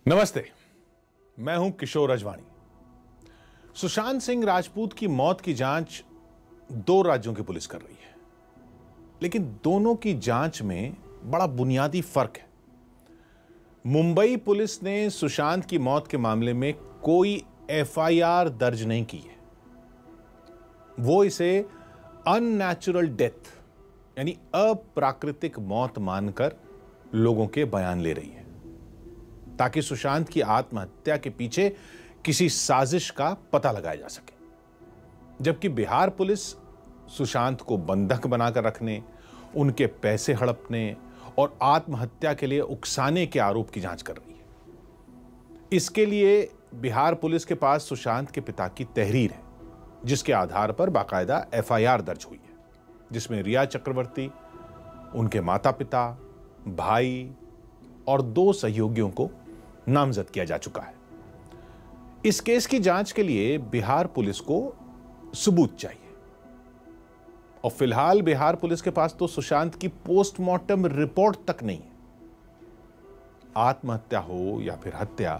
नमस्ते, मैं हूं किशोर अजवाणी। सुशांत सिंह राजपूत की मौत की जांच दो राज्यों की पुलिस कर रही है, लेकिन दोनों की जांच में बड़ा बुनियादी फर्क है। मुंबई पुलिस ने सुशांत की मौत के मामले में कोई एफआईआर दर्ज नहीं की है। वो इसे अननेचुरल डेथ यानी अप्राकृतिक मौत मानकर लोगों के बयान ले रही है, ताकि सुशांत की आत्महत्या के पीछे किसी साजिश का पता लगाया जा सके। जबकि बिहार पुलिस सुशांत को बंधक बनाकर रखने, उनके पैसे हड़पने और आत्महत्या के लिए उकसाने के आरोप की जांच कर रही है। इसके लिए बिहार पुलिस के पास सुशांत के पिता की तहरीर है, जिसके आधार पर बाकायदा एफआईआर दर्ज हुई है, जिसमें रिया चक्रवर्ती, उनके माता पिता, भाई और दो सहयोगियों को नामजद किया जा चुका है। इस केस की जांच के लिए बिहार पुलिस को सबूत चाहिए, और फिलहाल बिहार पुलिस के पास तो सुशांत की पोस्टमार्टम रिपोर्ट तक नहीं है। आत्महत्या हो या फिर हत्या,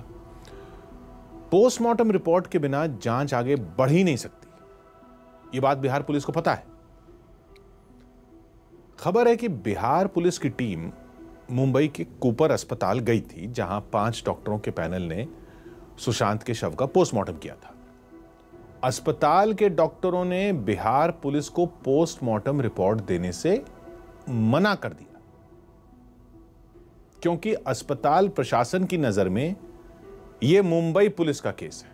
पोस्टमार्टम रिपोर्ट के बिना जांच आगे बढ़ ही नहीं सकती। यह बात बिहार पुलिस को पता है। खबर है कि बिहार पुलिस की टीम मुंबई के कूपर अस्पताल गई थी, जहां 5 डॉक्टरों के पैनल ने सुशांत के शव का पोस्टमार्टम किया था। अस्पताल के डॉक्टरों ने बिहार पुलिस को पोस्टमार्टम रिपोर्ट देने से मना कर दिया, क्योंकि अस्पताल प्रशासन की नजर में यह मुंबई पुलिस का केस है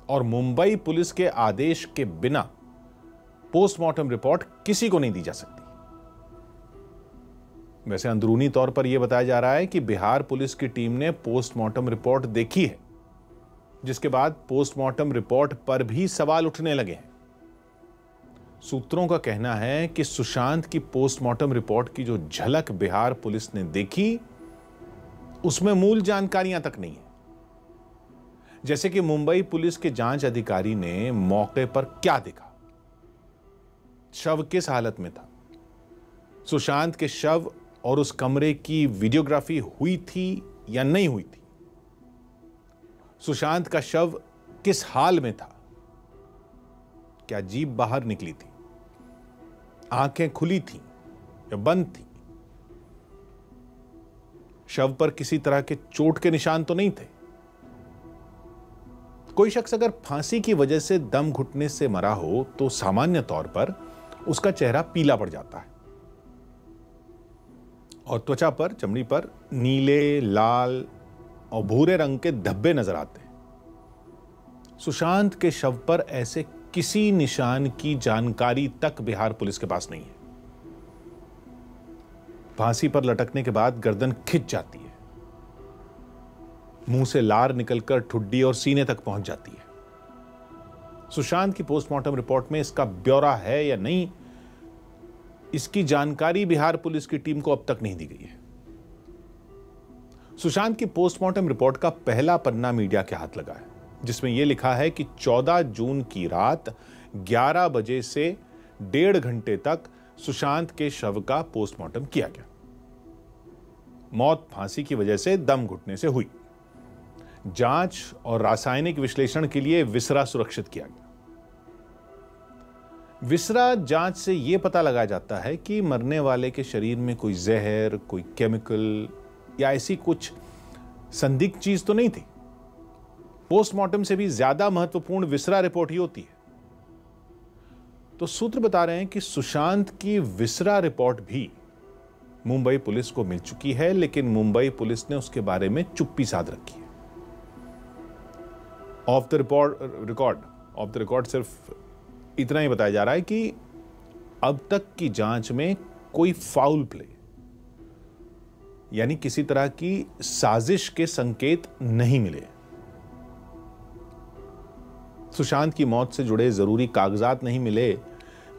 और मुंबई पुलिस के आदेश के बिना पोस्टमार्टम रिपोर्ट किसी को नहीं दी जा सकती। वैसे अंदरूनी तौर पर यह बताया जा रहा है कि बिहार पुलिस की टीम ने पोस्टमार्टम रिपोर्ट देखी है, जिसके बाद पोस्टमार्टम रिपोर्ट पर भी सवाल उठने लगे हैं। सूत्रों का कहना है कि सुशांत की पोस्टमार्टम रिपोर्ट की जो झलक बिहार पुलिस ने देखी, उसमें मूल जानकारियां तक नहीं है। जैसे कि मुंबई पुलिस के जांच अधिकारी ने मौके पर क्या देखा, शव किस हालत में था, सुशांत के शव और उस कमरे की वीडियोग्राफी हुई थी या नहीं हुई थी, सुशांत का शव किस हाल में था, क्या जीभ बाहर निकली थी, आंखें खुली थी या बंद थी, शव पर किसी तरह के चोट के निशान तो नहीं थे। कोई शख्स अगर फांसी की वजह से दम घुटने से मरा हो तो सामान्य तौर पर उसका चेहरा पीला पड़ जाता है और त्वचा पर, चमड़ी पर नीले, लाल और भूरे रंग के धब्बे नजर आते हैं। सुशांत के शव पर ऐसे किसी निशान की जानकारी तक बिहार पुलिस के पास नहीं है। फांसी पर लटकने के बाद गर्दन खिंच जाती है, मुंह से लार निकलकर ठुड्डी और सीने तक पहुंच जाती है। सुशांत की पोस्टमार्टम रिपोर्ट में इसका ब्यौरा है या नहीं, इसकी जानकारी बिहार पुलिस की टीम को अब तक नहीं दी गई है। सुशांत की पोस्टमार्टम रिपोर्ट का पहला पन्ना मीडिया के हाथ लगा है, जिसमें यह लिखा है कि 14 जून की रात 11 बजे से 1.5 घंटे तक सुशांत के शव का पोस्टमार्टम किया गया। मौत फांसी की वजह से दम घुटने से हुई। जांच और रासायनिक विश्लेषण के लिए विसरा सुरक्षित किया गया। विसरा जांच से यह पता लगाया जाता है कि मरने वाले के शरीर में कोई जहर, कोई केमिकल या ऐसी कुछ संदिग्ध चीज तो नहीं थी। पोस्टमार्टम से भी ज्यादा महत्वपूर्ण विसरा रिपोर्ट ही होती है। तो सूत्र बता रहे हैं कि सुशांत की विसरा रिपोर्ट भी मुंबई पुलिस को मिल चुकी है, लेकिन मुंबई पुलिस ने उसके बारे में चुप्पी साध रखी है। ऑफ द रिकॉर्ड सिर्फ इतना ही बताया जा रहा है कि अब तक की जांच में कोई फाउल प्ले यानी किसी तरह की साजिश के संकेत नहीं मिले। सुशांत की मौत से जुड़े जरूरी कागजात नहीं मिले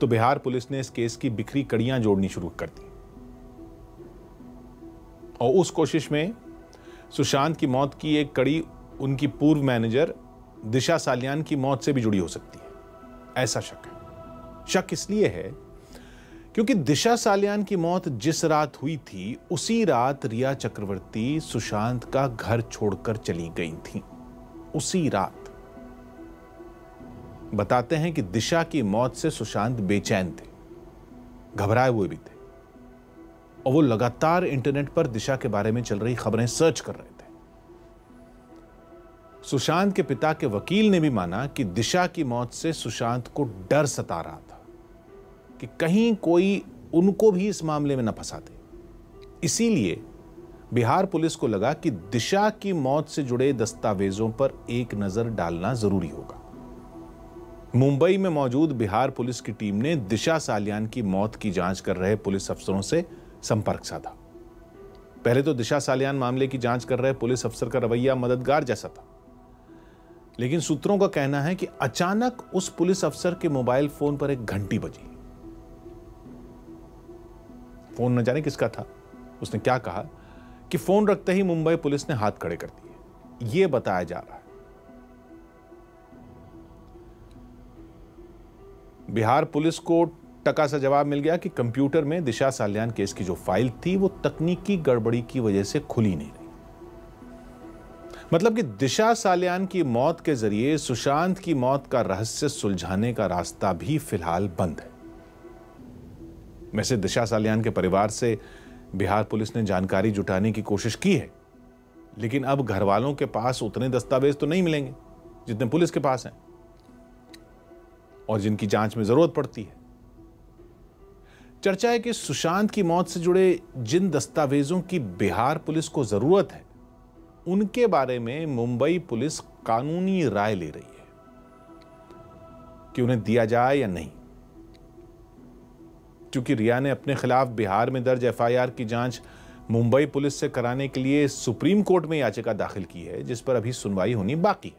तो बिहार पुलिस ने इस केस की बिखरी कड़ियां जोड़नी शुरू कर दी, और उस कोशिश में सुशांत की मौत की एक कड़ी उनकी पूर्व मैनेजर दिशा सालियान की मौत से भी जुड़ी हो सकती है, ऐसा शक है। शक इसलिए है क्योंकि दिशा सालियान की मौत जिस रात हुई थी, उसी रात रिया चक्रवर्ती सुशांत का घर छोड़कर चली गई थी। उसी रात। बताते हैं कि दिशा की मौत से सुशांत बेचैन थे, घबराए हुए भी थे, और वो लगातार इंटरनेट पर दिशा के बारे में चल रही खबरें सर्च कर रहे थे। सुशांत के पिता के वकील ने भी माना कि दिशा की मौत से सुशांत को डर सता रहा था कि कहीं कोई उनको भी इस मामले में न फंसा दे। इसीलिए बिहार पुलिस को लगा कि दिशा की मौत से जुड़े दस्तावेजों पर एक नजर डालना जरूरी होगा। मुंबई में मौजूद बिहार पुलिस की टीम ने दिशा सालियान की मौत की जांच कर रहे पुलिस अफसरों से संपर्क साधा। पहले तो दिशा सालियान मामले की जांच कर रहे पुलिस अफसर का रवैया मददगार जैसा था, लेकिन सूत्रों का कहना है कि अचानक उस पुलिस अफसर के मोबाइल फोन पर एक घंटी बजी। फोन न जाने किसका था। उसने क्या कहा कि फोन रखते ही मुंबई पुलिस ने हाथ खड़े कर दिए, यह बताया जा रहा है। बिहार पुलिस को टका सा जवाब मिल गया कि कंप्यूटर में दिशा सालियान केस की जो फाइल थी वो तकनीकी गड़बड़ी की वजह से खुली नहीं रही। मतलब कि दिशा सालियान की मौत के जरिए सुशांत की मौत का रहस्य सुलझाने का रास्ता भी फिलहाल बंद है। वैसे दिशा सालियान के परिवार से बिहार पुलिस ने जानकारी जुटाने की कोशिश की है, लेकिन अब घर वालों के पास उतने दस्तावेज तो नहीं मिलेंगे जितने पुलिस के पास हैं और जिनकी जांच में जरूरत पड़ती है। चर्चा है कि सुशांत की मौत से जुड़े जिन दस्तावेजों की बिहार पुलिस को जरूरत है, उनके बारे में मुंबई पुलिस कानूनी राय ले रही है कि उन्हें दिया जाए या नहीं। क्योंकि रिया ने अपने खिलाफ बिहार में दर्ज एफआईआर की जांच मुंबई पुलिस से कराने के लिए सुप्रीम कोर्ट में याचिका दाखिल की है, जिस पर अभी सुनवाई होनी बाकी है।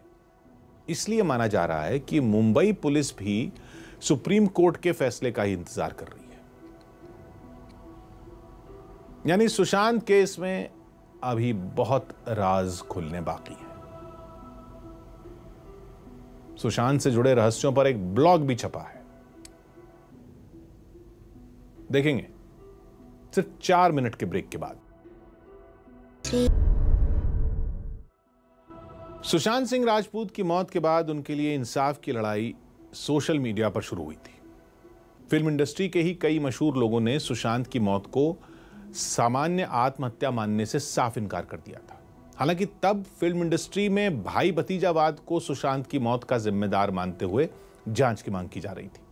इसलिए माना जा रहा है कि मुंबई पुलिस भी सुप्रीम कोर्ट के फैसले का ही इंतजार कर रही है। यानी सुशांत केस में अभी बहुत राज खुलने बाकी है। सुशांत से जुड़े रहस्यों पर एक ब्लॉग भी छपा है, देखेंगे सिर्फ 4 मिनट के ब्रेक के बाद। सुशांत सिंह राजपूत की मौत के बाद उनके लिए इंसाफ की लड़ाई सोशल मीडिया पर शुरू हुई थी। फिल्म इंडस्ट्री के ही कई मशहूर लोगों ने सुशांत की मौत को सामान्य आत्महत्या मानने से साफ इनकार कर दिया था। हालांकि तब फिल्म इंडस्ट्री में भाई भतीजावाद को सुशांत की मौत का जिम्मेदार मानते हुए जांच की मांग की जा रही थी।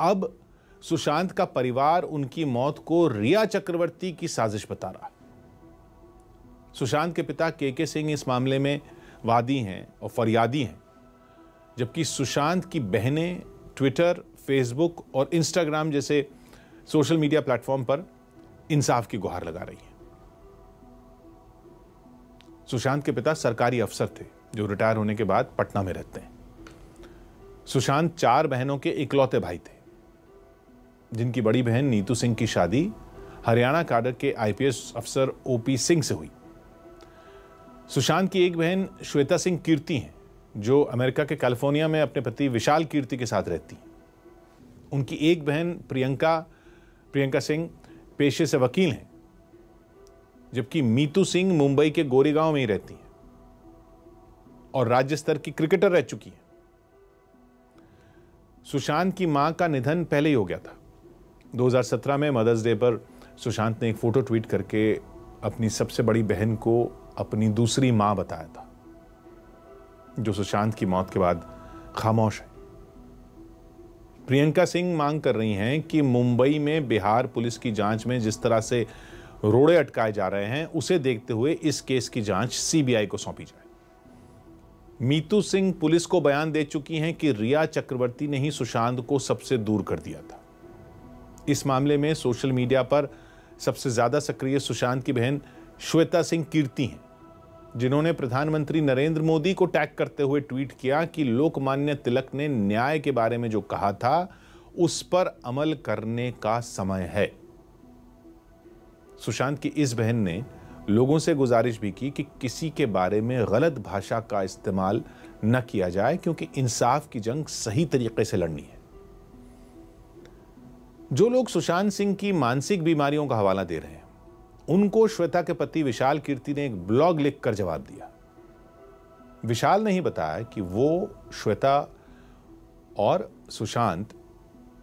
अब सुशांत का परिवार उनकी मौत को रिया चक्रवर्ती की साजिश बता रहा है। सुशांत के पिता के सिंह इस मामले में वादी हैं और फरियादी हैं, जबकि सुशांत की बहनें ट्विटर, फेसबुक और इंस्टाग्राम जैसे सोशल मीडिया प्लेटफॉर्म पर इंसाफ की गुहार लगा रही हैं। सुशांत के पिता सरकारी अफसर थे जो रिटायर होने के बाद पटना में रहते हैं। सुशांत 4 बहनों के इकलौते भाई थे, जिनकी बड़ी बहन नीतू सिंह की शादी हरियाणा कैडर के आईपीएस अफसर ओपी सिंह से हुई। सुशांत की एक बहन श्वेता सिंह कीर्ति हैं, जो अमेरिका के कैलिफोर्निया में अपने पति विशाल कीर्ति के साथ रहती हैं। उनकी एक बहन प्रियंका सिंह पेशे से वकील हैं, जबकि मीतू सिंह मुंबई के गोरेगांव में ही रहती हैं और राज्य स्तर की क्रिकेटर रह चुकी हैं। सुशांत की मां का निधन पहले ही हो गया था। 2017 में मदर्स डे पर सुशांत ने एक फोटो ट्वीट करके अपनी सबसे बड़ी बहन को अपनी दूसरी मां बताया था, जो सुशांत की मौत के बाद खामोश है। प्रियंका सिंह मांग कर रही हैं कि मुंबई में बिहार पुलिस की जांच में जिस तरह से रोड़े अटकाए जा रहे हैं, उसे देखते हुए इस केस की जांच सीबीआई को सौंपी जाए। मीतू सिंह पुलिस को बयान दे चुकी हैं कि रिया चक्रवर्ती ने ही सुशांत को सबसे दूर कर दिया था। इस मामले में सोशल मीडिया पर सबसे ज्यादा सक्रिय सुशांत की बहन श्वेता सिंह कीर्ति हैं, जिन्होंने प्रधानमंत्री नरेंद्र मोदी को टैग करते हुए ट्वीट किया कि लोकमान्य तिलक ने न्याय के बारे में जो कहा था, उस पर अमल करने का समय है। सुशांत की इस बहन ने लोगों से गुजारिश भी की कि किसी के बारे में गलत भाषा का इस्तेमाल न किया जाए, क्योंकि इंसाफ की जंग सही तरीके से लड़नी है। जो लोग सुशांत सिंह की मानसिक बीमारियों का हवाला दे रहे हैं, उनको श्वेता के पति विशाल कीर्ति ने एक ब्लॉग लिखकर जवाब दिया। विशाल ने ही बताया कि वो श्वेता और सुशांत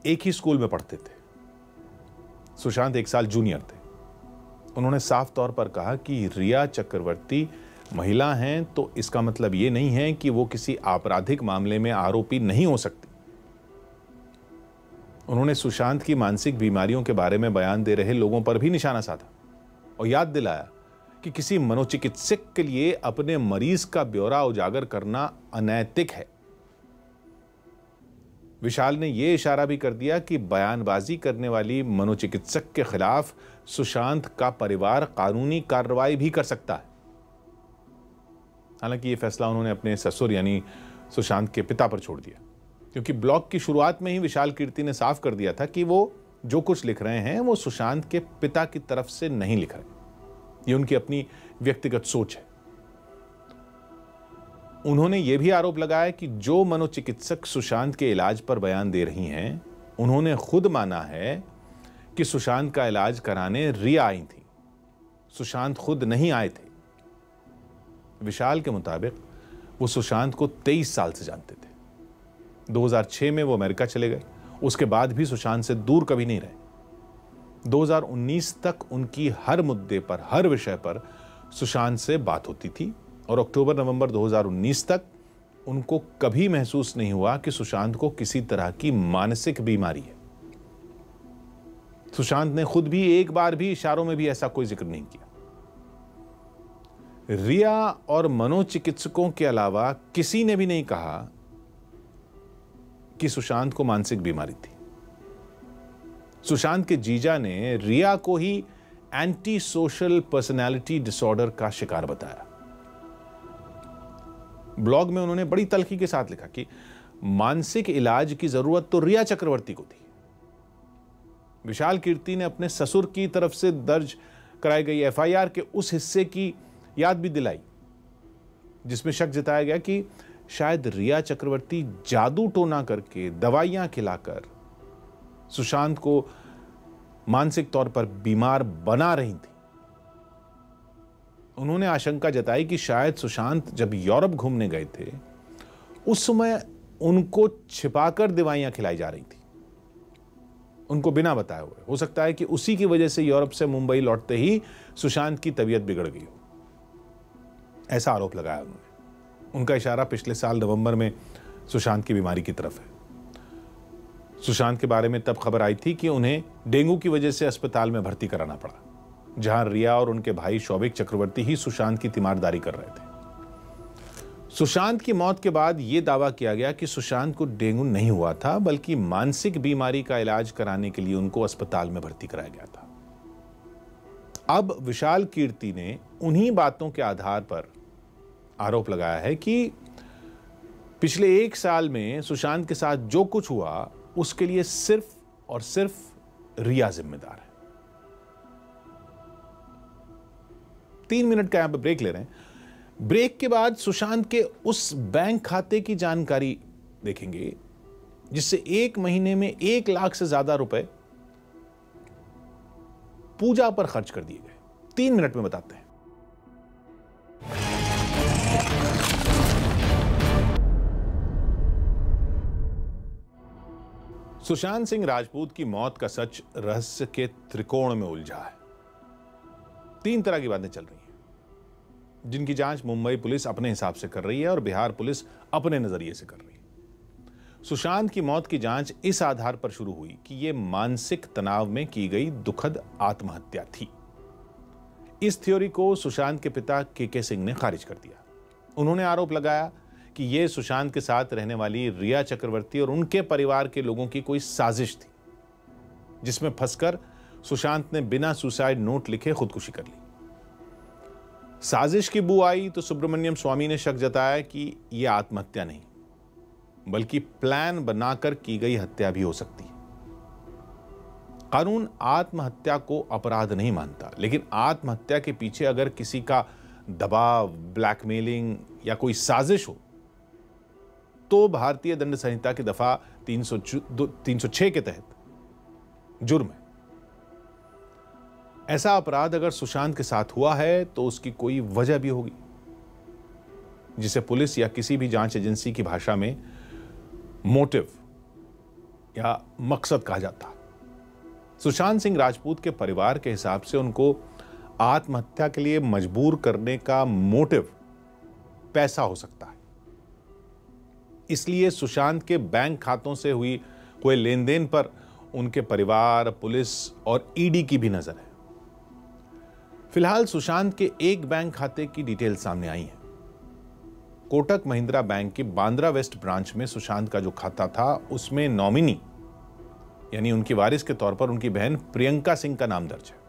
एक ही स्कूल में पढ़ते थे। सुशांत 1 साल जूनियर थे। उन्होंने साफ तौर पर कहा कि रिया चक्रवर्ती महिला हैं तो इसका मतलब ये नहीं है कि वो किसी आपराधिक मामले में आरोपी नहीं हो सकती। उन्होंने सुशांत की मानसिक बीमारियों के बारे में बयान दे रहे लोगों पर भी निशाना साधा और याद दिलाया कि किसी मनोचिकित्सक के लिए अपने मरीज का ब्यौरा उजागर करना अनैतिक है। विशाल ने यह इशारा भी कर दिया कि बयानबाजी करने वाली मनोचिकित्सक के खिलाफ सुशांत का परिवार कानूनी कार्रवाई भी कर सकता है। हालांकि यह फैसला उन्होंने अपने ससुर यानी सुशांत के पिता पर छोड़ दिया, क्योंकि ब्लॉग की शुरुआत में ही विशाल कीर्ति ने साफ कर दिया था कि वो जो कुछ लिख रहे हैं वो सुशांत के पिता की तरफ से नहीं लिख रहे। ये उनकी अपनी व्यक्तिगत सोच है। उन्होंने यह भी आरोप लगाया कि जो मनोचिकित्सक सुशांत के इलाज पर बयान दे रही हैं, उन्होंने खुद माना है कि सुशांत का इलाज कराने रिया आई थी, सुशांत खुद नहीं आए थे। विशाल के मुताबिक वो सुशांत को 23 साल से जानते थे। 2006 में वो अमेरिका चले गए। उसके बाद भी सुशांत से दूर कभी नहीं रहे। 2019 तक उनकी हर मुद्दे पर, हर विषय पर सुशांत से बात होती थी और अक्टूबर-नवंबर 2019 तक उनको कभी महसूस नहीं हुआ कि सुशांत को किसी तरह की मानसिक बीमारी है। सुशांत ने खुद भी एक बार भी इशारों में भी ऐसा कोई जिक्र नहीं किया। रिया और मनोचिकित्सकों के अलावा किसी ने भी नहीं कहा कि सुशांत को मानसिक बीमारी थी। सुशांत के जीजा ने रिया को ही एंटी सोशल पर्सनैलिटी डिसऑर्डर का शिकार बताया। ब्लॉग में उन्होंने बड़ी तल्खी के साथ लिखा कि मानसिक इलाज की जरूरत तो रिया चक्रवर्ती को थी। विशाल कीर्ति ने अपने ससुर की तरफ से दर्ज कराई गई एफआईआर के उस हिस्से की याद भी दिलाई जिसमें शक जताया गया कि शायद रिया चक्रवर्ती जादू टोना करके, दवाइयां खिलाकर सुशांत को मानसिक तौर पर बीमार बना रही थी। उन्होंने आशंका जताई कि शायद सुशांत जब यूरोप घूमने गए थे उस समय उनको छिपाकर दवाइयां खिलाई जा रही थी, उनको बिना बताए हुए। हो सकता है कि उसी की वजह से यूरोप से मुंबई लौटते ही सुशांत की तबीयत बिगड़ गई हो, ऐसा आरोप लगाया उन्होंने। उनका इशारा पिछले साल नवंबर में सुशांत की बीमारी की तरफ है। सुशांत के बारे में तब खबर आई थी कि उन्हें डेंगू की वजह से अस्पताल में भर्ती कराना पड़ा, जहां रिया और उनके भाई शौविक चक्रवर्ती ही सुशांत की तीमारदारी कर रहे थे। सुशांत की मौत के बाद यह दावा किया गया कि सुशांत को डेंगू नहीं हुआ था, बल्कि मानसिक बीमारी का इलाज कराने के लिए उनको अस्पताल में भर्ती कराया गया था। अब विशाल कीर्ति ने उन्हीं बातों के आधार पर आरोप लगाया है कि पिछले 1 साल में सुशांत के साथ जो कुछ हुआ उसके लिए सिर्फ और सिर्फ रिया जिम्मेदार है। 3 मिनट का यहां पर ब्रेक ले रहे हैं। ब्रेक के बाद सुशांत के उस बैंक खाते की जानकारी देखेंगे जिससे 1 महीने में 1 लाख से ज्यादा रुपए पूजा पर खर्च कर दिए गए। 3 मिनट में बताते हैं। सुशांत सिंह राजपूत की मौत का सच रहस्य के त्रिकोण में उलझा है। 3 तरह की बातें चल रही हैं जिनकी जांच मुंबई पुलिस अपने हिसाब से कर रही है और बिहार पुलिस अपने नजरिए से कर रही है। सुशांत की मौत की जांच इस आधार पर शुरू हुई कि यह मानसिक तनाव में की गई दुखद आत्महत्या थी। इस थ्योरी को सुशांत के पिता के सिंह ने खारिज कर दिया। उन्होंने आरोप लगाया कि यह सुशांत के साथ रहने वाली रिया चक्रवर्ती और उनके परिवार के लोगों की कोई साजिश थी, जिसमें फंसकर सुशांत ने बिना सुसाइड नोट लिखे खुदकुशी कर ली। साजिश की बू आई तो सुब्रमण्यम स्वामी ने शक जताया कि यह आत्महत्या नहीं बल्कि प्लान बनाकर की गई हत्या भी हो सकती है। कानून आत्महत्या को अपराध नहीं मानता, लेकिन आत्महत्या के पीछे अगर किसी का दबाव, ब्लैकमेलिंग या कोई साजिश हो तो भारतीय दंड संहिता की दफा 306 के तहत जुर्म है। ऐसा अपराध अगर सुशांत के साथ हुआ है तो उसकी कोई वजह भी होगी, जिसे पुलिस या किसी भी जांच एजेंसी की भाषा में मोटिव या मकसद कहा जाता है। सुशांत सिंह राजपूत के परिवार के हिसाब से उनको आत्महत्या के लिए मजबूर करने का मोटिव पैसा हो सकता है। इसलिए सुशांत के बैंक खातों से हुई कोई लेन देन पर उनके परिवार, पुलिस और ईडी की भी नजर है। फिलहाल सुशांत के एक बैंक खाते की डिटेल सामने आई है। कोटक महिंद्रा बैंक के बांद्रा वेस्ट ब्रांच में सुशांत का जो खाता था, उसमें नॉमिनी यानी उनकी वारिस के तौर पर उनकी बहन प्रियंका सिंह का नाम दर्ज है।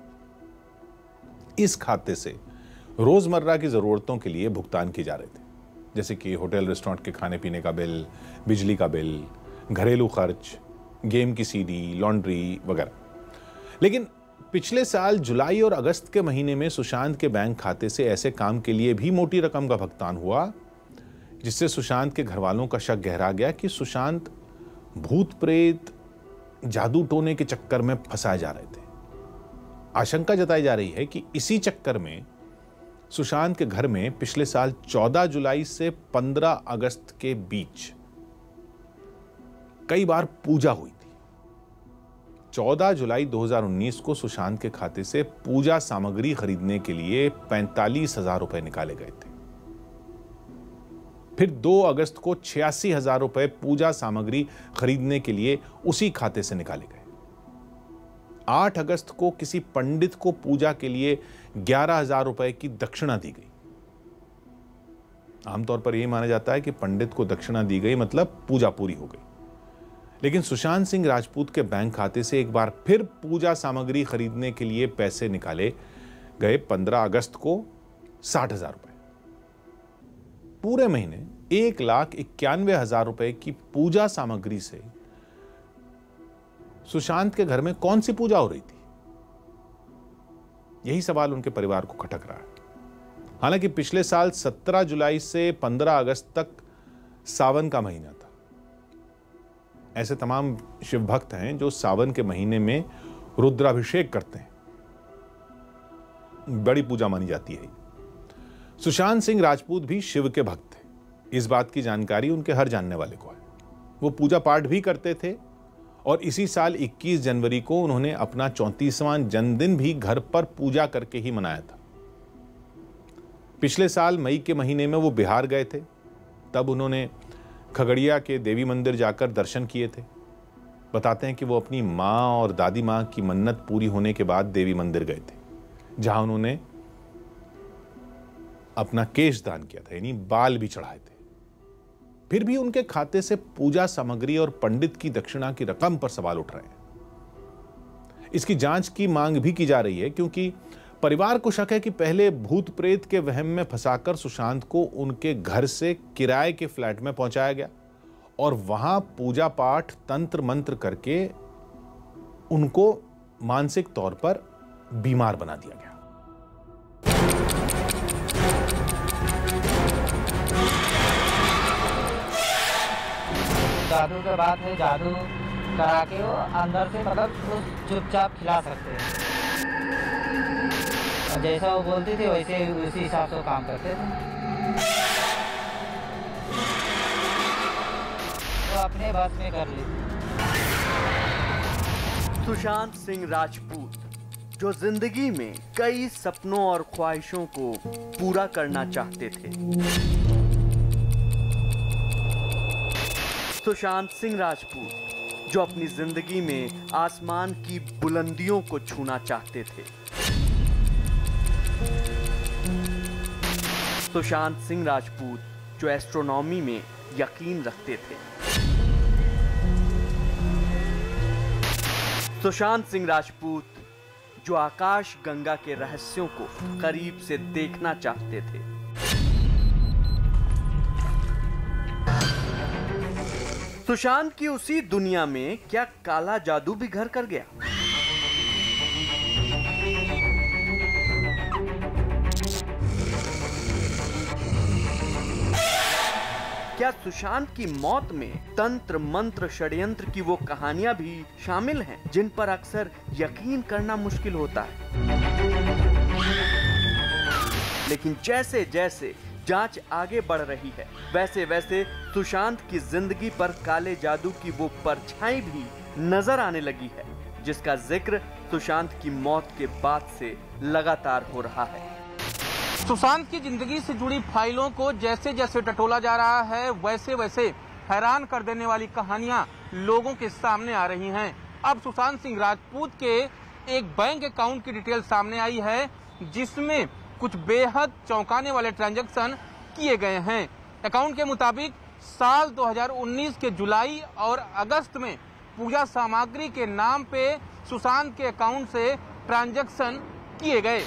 इस खाते से रोजमर्रा की जरूरतों के लिए भुगतान किए जा रहे थे, जैसे कि होटल रेस्टोरेंट के खाने पीने का बिल, बिजली का बिल, घरेलू खर्च, गेम की सीडी, लॉन्ड्री वगैरह। लेकिन पिछले साल जुलाई और अगस्त के महीने में सुशांत के बैंक खाते से ऐसे काम के लिए भी मोटी रकम का भुगतान हुआ, जिससे सुशांत के घर वालों का शक गहरा गया कि सुशांत भूत प्रेत, जादू टोने के चक्कर में फंसाए जा रहे थे। आशंका जताई जा रही है कि इसी चक्कर में सुशांत के घर में पिछले साल 14 जुलाई से 15 अगस्त के बीच कई बार पूजा हुई थी। 14 जुलाई 2019 को सुशांत के खाते से पूजा सामग्री खरीदने के लिए 45,000 रुपए निकाले गए थे। फिर 2 अगस्त को 86,000 रुपए पूजा सामग्री खरीदने के लिए उसी खाते से निकाले गए। 8 अगस्त को किसी पंडित को पूजा के लिए 11,000 रुपए की दक्षिणा दी गई। आमतौर पर यह माना जाता है कि पंडित को दक्षिणा दी गई मतलब पूजा पूरी हो गई। लेकिन सुशांत सिंह राजपूत के बैंक खाते से एक बार फिर पूजा सामग्री खरीदने के लिए पैसे निकाले गए 15 अगस्त को 60,000 रुपए। पूरे महीने 1,91,000 रुपए की पूजा सामग्री से सुशांत के घर में कौन सी पूजा हो रही थी? यही सवाल उनके परिवार को खटक रहा है। हालांकि पिछले साल 17 जुलाई से 15 अगस्त तक सावन का महीना था। ऐसे तमाम शिव भक्त हैं जो सावन के महीने में रुद्राभिषेक करते हैं, बड़ी पूजा मानी जाती है। सुशांत सिंह राजपूत भी शिव के भक्त थे, इस बात की जानकारी उनके हर जानने वाले को है। वो पूजा पाठ भी करते थे और इसी साल 21 जनवरी को उन्होंने अपना 34वां जन्मदिन भी घर पर पूजा करके ही मनाया था। पिछले साल मई के महीने में वो बिहार गए थे, तब उन्होंने खगड़िया के देवी मंदिर जाकर दर्शन किए थे। बताते हैं कि वो अपनी माँ और दादी माँ की मन्नत पूरी होने के बाद देवी मंदिर गए थे, जहां उन्होंने अपना केश दान किया था, यानी बाल भी चढ़ाए थे। फिर भी उनके खाते से पूजा सामग्री और पंडित की दक्षिणा की रकम पर सवाल उठ रहे हैं। इसकी जांच की मांग भी की जा रही है, क्योंकि परिवार को शक है कि पहले भूत प्रेत के वहम में फंसाकर सुशांत को उनके घर से किराए के फ्लैट में पहुंचाया गया और वहां पूजा पाठ, तंत्र मंत्र करके उनको मानसिक तौर पर बीमार बना दिया गया। जादू के बात है, जादू करा के वो अंदर से मतलब चुपचाप खिला सकते हैं। और जैसा वो बोलती थी वैसे उसी हिसाब से काम करते थे। वो अपने बस में कर लेते। सुशांत सिंह राजपूत जो जिंदगी में कई सपनों और ख्वाहिशों को पूरा करना चाहते थे। सुशांत सिंह राजपूत जो अपनी जिंदगी में आसमान की बुलंदियों को छूना चाहते थे। सुशांत सिंह राजपूत जो एस्ट्रोनॉमी में यकीन रखते थे। सुशांत सिंह राजपूत जो आकाश गंगा के रहस्यों को करीब से देखना चाहते थे। सुशांत की उसी दुनिया में क्या काला जादू भी घर कर गया? क्या सुशांत की मौत में तंत्र मंत्र षड्यंत्र की वो कहानियां भी शामिल हैं जिन पर अक्सर यकीन करना मुश्किल होता है? लेकिन जैसे जैसे जांच आगे बढ़ रही है, वैसे वैसे सुशांत की जिंदगी पर काले जादू की वो परछाई भी नजर आने लगी है, जिसका जिक्र सुशांत की मौत के बाद से लगातार हो रहा है। सुशांत की जिंदगी से जुड़ी फाइलों को जैसे जैसे टटोला जा रहा है, वैसे वैसे हैरान कर देने वाली कहानियां लोगों के सामने आ रही हैं। अब सुशांत सिंह राजपूत के एक बैंक अकाउंट की डिटेल सामने आई है, जिसमें कुछ बेहद चौंकाने वाले ट्रांजैक्शन किए गए हैं। अकाउंट के मुताबिक साल 2019 के जुलाई और अगस्त में पूजा सामग्री के नाम पे सुशांत के अकाउंट से ट्रांजैक्शन किए गए।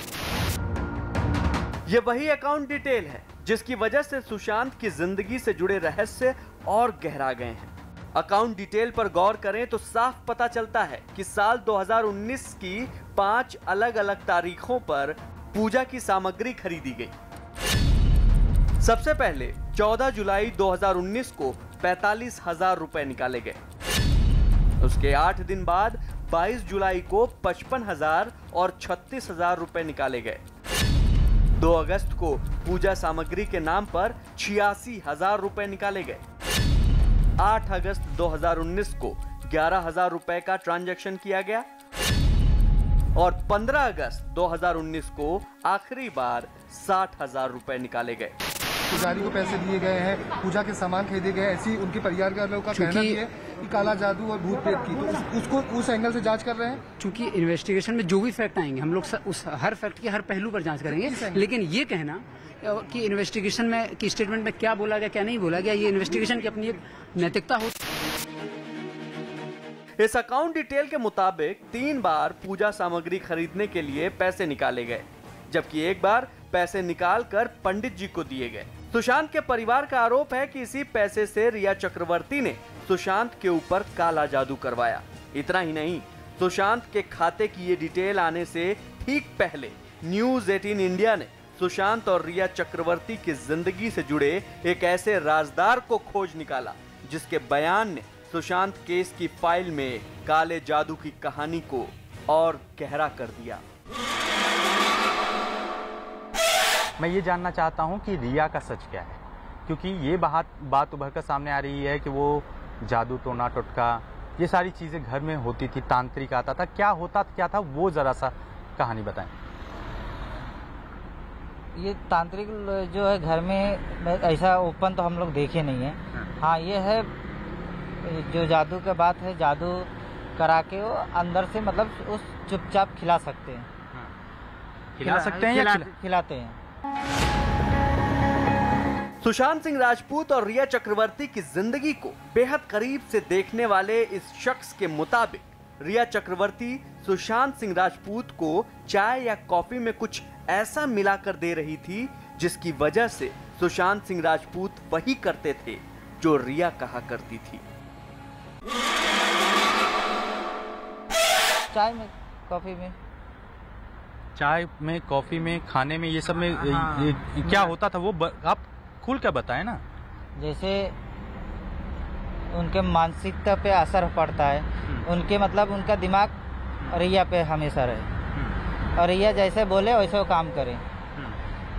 ये वही अकाउंट डिटेल है जिसकी वजह से सुशांत की जिंदगी से जुड़े रहस्य और गहरा गए हैं। अकाउंट डिटेल पर गौर करें तो साफ पता चलता है कि साल 2019 की 5 अलग अलग तारीखों पर पूजा की सामग्री खरीदी गई। सबसे पहले 14 जुलाई 2019 को 45,000 रुपए निकाले गए। उसके 8 दिन बाद 22 जुलाई को 55,000 और 36,000 रुपए निकाले गए। 2 अगस्त को पूजा सामग्री के नाम पर 86,000 रुपए निकाले गए। 8 अगस्त 2019 को 11,000 रुपए का ट्रांजैक्शन किया गया और 15 अगस्त 2019 को आखिरी बार 60,000 रुपए निकाले गए। पुजारी को पैसे दिए गए हैं, पूजा के सामान खरीदे गए, ऐसी उनके परिवार के लोगों का कहना भी है कि काला जादू और भूत प्रेत की, तो उसको उस एंगल से जांच कर रहे हैं। चूंकि इन्वेस्टिगेशन में जो भी फैक्ट आएंगे हम लोग उस हर फैक्ट के हर पहलू पर जांच करेंगे, लेकिन ये कहना कि इन्वेस्टिगेशन में कि स्टेटमेंट में क्या बोला गया क्या नहीं बोला गया, ये इन्वेस्टिगेशन की अपनी एक नैतिकता हो। इस अकाउंट डिटेल के मुताबिक 3 बार पूजा सामग्री खरीदने के लिए पैसे निकाले गए, जबकि एक बार पैसे निकालकर पंडित जी को दिए गए। सुशांत के परिवार का आरोप है कि इसी पैसे से रिया चक्रवर्ती ने सुशांत के ऊपर काला जादू करवाया। इतना ही नहीं, सुशांत के खाते की ये डिटेल आने से ठीक पहले न्यूज़ 18 इंडिया ने सुशांत और रिया चक्रवर्ती की जिंदगी से जुड़े एक ऐसे राजदार को खोज निकाला, जिसके बयान ने सुशांत केस की फाइल में काले जादू की कहानी को और गहरा कर दिया। मैं ये जानना चाहता हूँ कि रिया का सच क्या है, क्योंकि ये बात उभर कर सामने आ रही है कि वो जादू टोना टोटका ये सारी चीज़ें घर में होती थी, तांत्रिक आता था, क्या था वो ज़रा सा कहानी बताएं। ये तांत्रिक जो है घर में ऐसा ओपन तो हम लोग देखे नहीं है। हाँ, ये है जो जादू के बात है, जादू करा के वो अंदर से मतलब उस चुपचाप खिला सकते हैं। खिला सकते हैं या खिलाते हैं। सुशांत सिंह राजपूत और रिया चक्रवर्ती की जिंदगी को बेहद करीब से देखने वाले इस शख्स के मुताबिक रिया चक्रवर्ती सुशांत सिंह राजपूत को चाय या कॉफी में कुछ ऐसा मिलाकर दे रही थी, जिसकी वजह से सुशांत सिंह राजपूत वही करते थे जो रिया कहा करती थी। चाय में, कॉफी में, कॉफी में, खाने में, ये सब में ये क्या होता था वो आप खुल कर बताएं ना। जैसे उनके मानसिकता पे असर पड़ता है, उनके मतलब उनका दिमाग रिया पे हमेशा रहे और रिया जैसे बोले वैसे वो काम करे,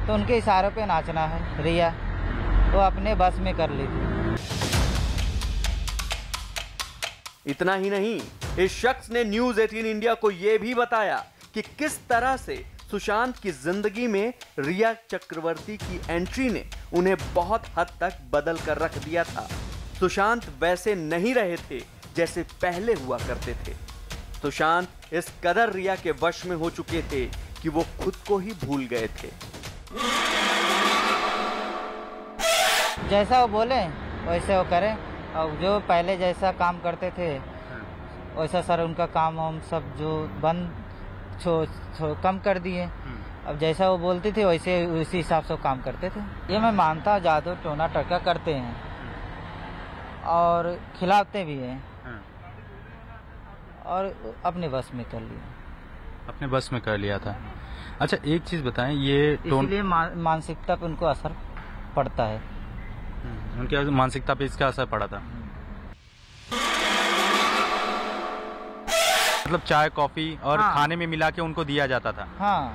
तो उनके इशारों पे नाचना है रिया, वो अपने बस में कर लेती। इतना ही नहीं, इस शख्स ने न्यूज़ 18 इंडिया को यह भी बताया कि किस तरह से सुशांत की जिंदगी में रिया चक्रवर्ती की एंट्री ने उन्हें बहुत हद तक बदल कर रख दिया था। सुशांत वैसे नहीं रहे थे जैसे पहले हुआ करते थे। सुशांत इस कदर रिया के वश में हो चुके थे कि वो खुद को ही भूल गए थे। जैसा वो बोले वैसे वो करें, और जो पहले जैसा काम करते थे वैसा सर उनका काम हम सब जो बंद कम कर दिए। अब जैसा वो बोलती थी वैसे उसी हिसाब से वो काम करते थे। ये मैं मानता हूँ जादू टोना टक्का करते हैं और खिलाते भी हैं और अपने बस में कर लिया। था। अच्छा एक चीज बताएं, ये इसलिए मानसिकता पे उनको असर पड़ता है। उनके मानसिकता पे इसका असर पड़ा था। मतलब चाय कॉफी और हाँ। खाने में मिला के उनको दिया जाता था। हाँ,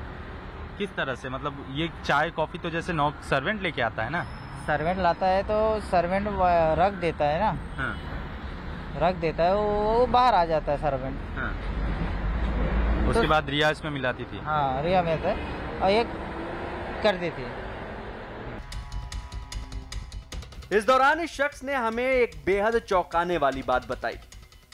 किस तरह से? मतलब ये चाय कॉफी तो जैसे सर्वेंट लेके आता है ना? सर्वेंट लाता है तो सर्वेंट रख देता है ना। हाँ। रख देता है, वो बाहर आ जाता है सर्वेंट। हाँ। उसके बाद रिया इसमें मिलाती थी। हाँ, रिया में था और एक कर देती है। इस दौरान इस शख्स ने हमें एक बेहद चौंकाने वाली बात बताई।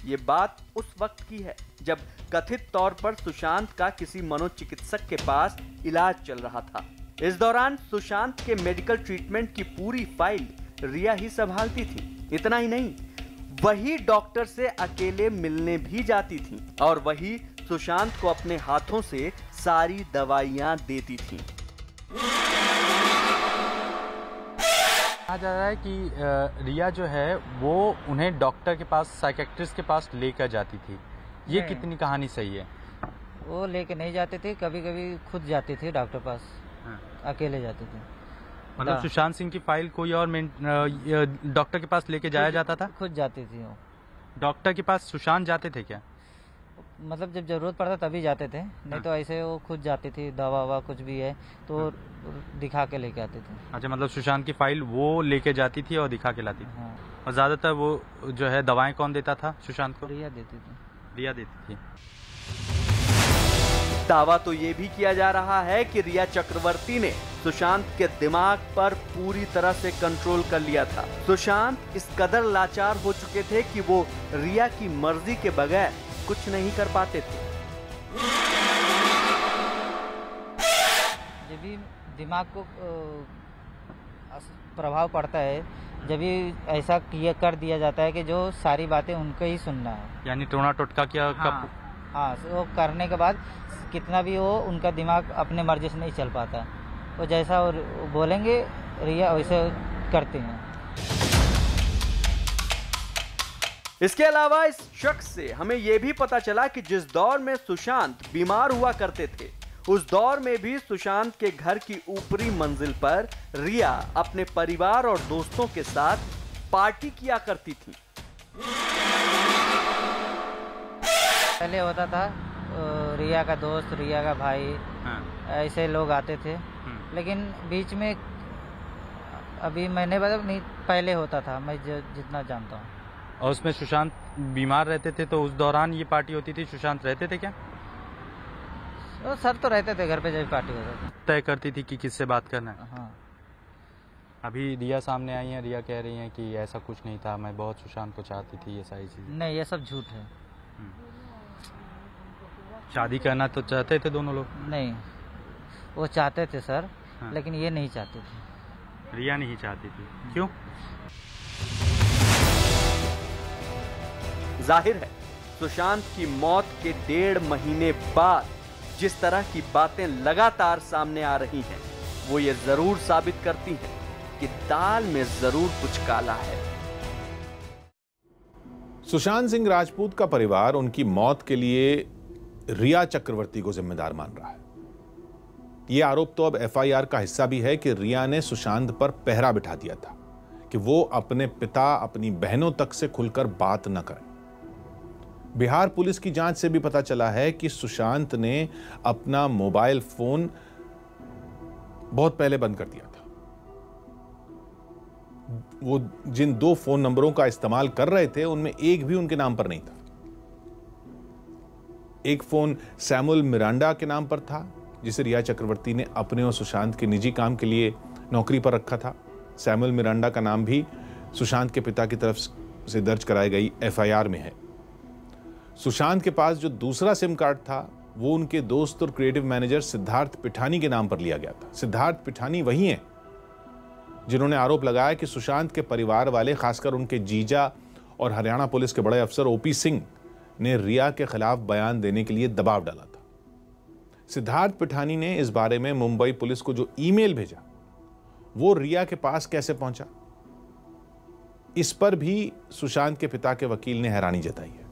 ये बात उस वक्त की है जब कथित तौर पर सुशांत का किसी मनोचिकित्सक के पास इलाज चल रहा था। इस दौरान सुशांत के मेडिकल ट्रीटमेंट की पूरी फाइल रिया ही संभालती थी। इतना ही नहीं, वही डॉक्टर से अकेले मिलने भी जाती थी और वही सुशांत को अपने हाथों से सारी दवाइयां देती थी। कहा जा रहा है कि रिया जो है वो उन्हें डॉक्टर के पास, साइकेट्रिस्ट के पास लेकर जाती थी। ये कितनी कहानी सही है? वो लेके नहीं जाते थे, कभी कभी खुद जाते थे डॉक्टर पास। हाँ। अकेले जाते थे। मतलब सुशांत सिंह की फाइल कोई और डॉक्टर के पास लेके जाया जाता था? खुद जाती थी वो। डॉक्टर के पास सुशांत जाते थे क्या? मतलब जब जरूरत पड़ता तभी जाते थे, नहीं तो ऐसे वो खुद जाती थी। दवा ववा कुछ भी है तो दिखा के लेके आते थे। अच्छा, मतलब सुशांत की फाइल वो लेके जाती थी और दिखा के लाती थी। हाँ। और ज्यादातर वो जो है दवाएं कौन देता था सुशांत को? रिया देती थी। रिया देती थी। दावा तो ये भी किया जा रहा है कि रिया चक्रवर्ती ने सुशांत के दिमाग पर पूरी तरह से कंट्रोल कर लिया था। सुशांत इस कदर लाचार हो चुके थे कि वो रिया की मर्जी के बगैर कुछ नहीं कर पाते थे। जब भी दिमाग को प्रभाव पड़ता है, जब भी ऐसा कर दिया जाता है कि जो सारी बातें उनको ही सुनना है, यानी टोना टोटका क्या? हाँ, वो करने के बाद कितना भी वो उनका दिमाग अपने मर्जी से नहीं चल पाता। वो जैसा वो बोलेंगे रिया वैसे करते हैं। इसके अलावा इस शख्स से हमें यह भी पता चला कि जिस दौर में सुशांत बीमार हुआ करते थे, उस दौर में भी सुशांत के घर की ऊपरी मंजिल पर रिया अपने परिवार और दोस्तों के साथ पार्टी किया करती थी। पहले होता था रिया का दोस्त, रिया का भाई, ऐसे लोग आते थे। लेकिन बीच में अभी मैंने मतलब नहीं, पहले होता था, मैं जितना जानता हूँ। और उसमें सुशांत बीमार रहते थे तो उस दौरान ये पार्टी होती थी। सुशांत रहते थे क्या? तो सर तो रहते थे घर पे जब पार्टी होता था। तय करती थी कि किससे बात करना है। हाँ। अभी रिया सामने आई है, रिया कह रही है कि ऐसा कुछ नहीं था, मैं बहुत सुशांत को चाहती थी, ये सारी चीजें। नहीं, ये सब झूठ है। शादी करना तो चाहते थे दोनों लोग? नहीं, वो चाहते थे सर। हाँ। लेकिन ये नहीं चाहते थे। रिया नहीं चाहती थी। क्यों? जाहिर है सुशांत की मौत के 1.5 महीने बाद जिस तरह की बातें लगातार सामने आ रही हैं, वो ये जरूर साबित करती हैं कि दाल में जरूर कुछ काला है। सुशांत सिंह राजपूत का परिवार उनकी मौत के लिए रिया चक्रवर्ती को जिम्मेदार मान रहा है। यह आरोप तो अब एफआईआर का हिस्सा भी है कि रिया ने सुशांत पर पहरा बिठा दिया था कि वो अपने पिता, अपनी बहनों तक से खुलकर बात न करें। बिहार पुलिस की जांच से भी पता चला है कि सुशांत ने अपना मोबाइल फोन बहुत पहले बंद कर दिया था। वो जिन 2 फोन नंबरों का इस्तेमाल कर रहे थे, उनमें एक भी उनके नाम पर नहीं था। एक फोन सैमुअल मिरांडा के नाम पर था, जिसे रिया चक्रवर्ती ने अपने और सुशांत के निजी काम के लिए नौकरी पर रखा था। सैमुअल मिरांडा का नाम भी सुशांत के पिता की तरफ से दर्ज कराई गई एफआईआर में है। सुशांत के पास जो दूसरा सिम कार्ड था, वो उनके दोस्त और क्रिएटिव मैनेजर सिद्धार्थ पिठानी के नाम पर लिया गया था। सिद्धार्थ पिठानी वही हैं जिन्होंने आरोप लगाया कि सुशांत के परिवार वाले, खासकर उनके जीजा और हरियाणा पुलिस के बड़े अफसर ओपी सिंह ने रिया के खिलाफ बयान देने के लिए दबाव डाला था। सिद्धार्थ पिठानी ने इस बारे में मुंबई पुलिस को जो ईमेल भेजा, वो रिया के पास कैसे पहुंचा, इस पर भी सुशांत के पिता के वकील ने हैरानी जताई है।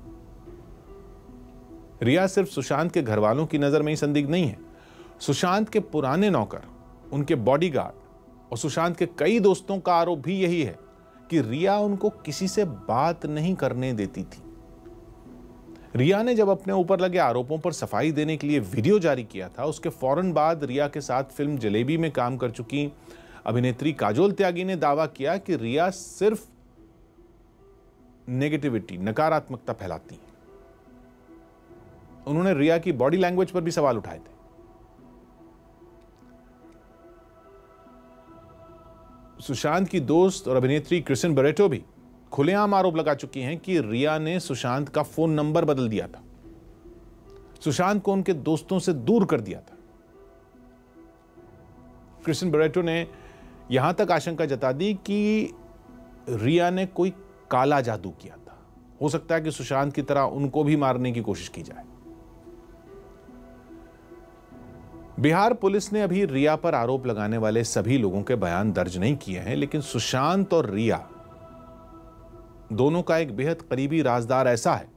रिया सिर्फ सुशांत के घर वालों की नजर में ही संदिग्ध नहीं है। सुशांत के पुराने नौकर, उनके बॉडीगार्ड और सुशांत के कई दोस्तों का आरोप भी यही है कि रिया उनको किसी से बात नहीं करने देती थी। रिया ने जब अपने ऊपर लगे आरोपों पर सफाई देने के लिए वीडियो जारी किया था, उसके फौरन बाद रिया के साथ फिल्म जलेबी में काम कर चुकी अभिनेत्री काजोल त्यागी ने दावा किया कि रिया सिर्फ नेगेटिविटी, नकारात्मकता फैलाती है। उन्होंने रिया की बॉडी लैंग्वेज पर भी सवाल उठाए थे। सुशांत की दोस्त और अभिनेत्री क्रिस्टिन बरेटो भी खुलेआम आरोप लगा चुकी हैं कि रिया ने सुशांत का फोन नंबर बदल दिया था, सुशांत को उनके दोस्तों से दूर कर दिया था। क्रिस्टिन बरेटो ने यहां तक आशंका जता दी कि रिया ने कोई काला जादू किया था। हो सकता है कि सुशांत की तरह उनको भी मारने की कोशिश की जाए। बिहार पुलिस ने अभी रिया पर आरोप लगाने वाले सभी लोगों के बयान दर्ज नहीं किए हैं, लेकिन सुशांत और रिया दोनों का एक बेहद करीबी राजदार ऐसा है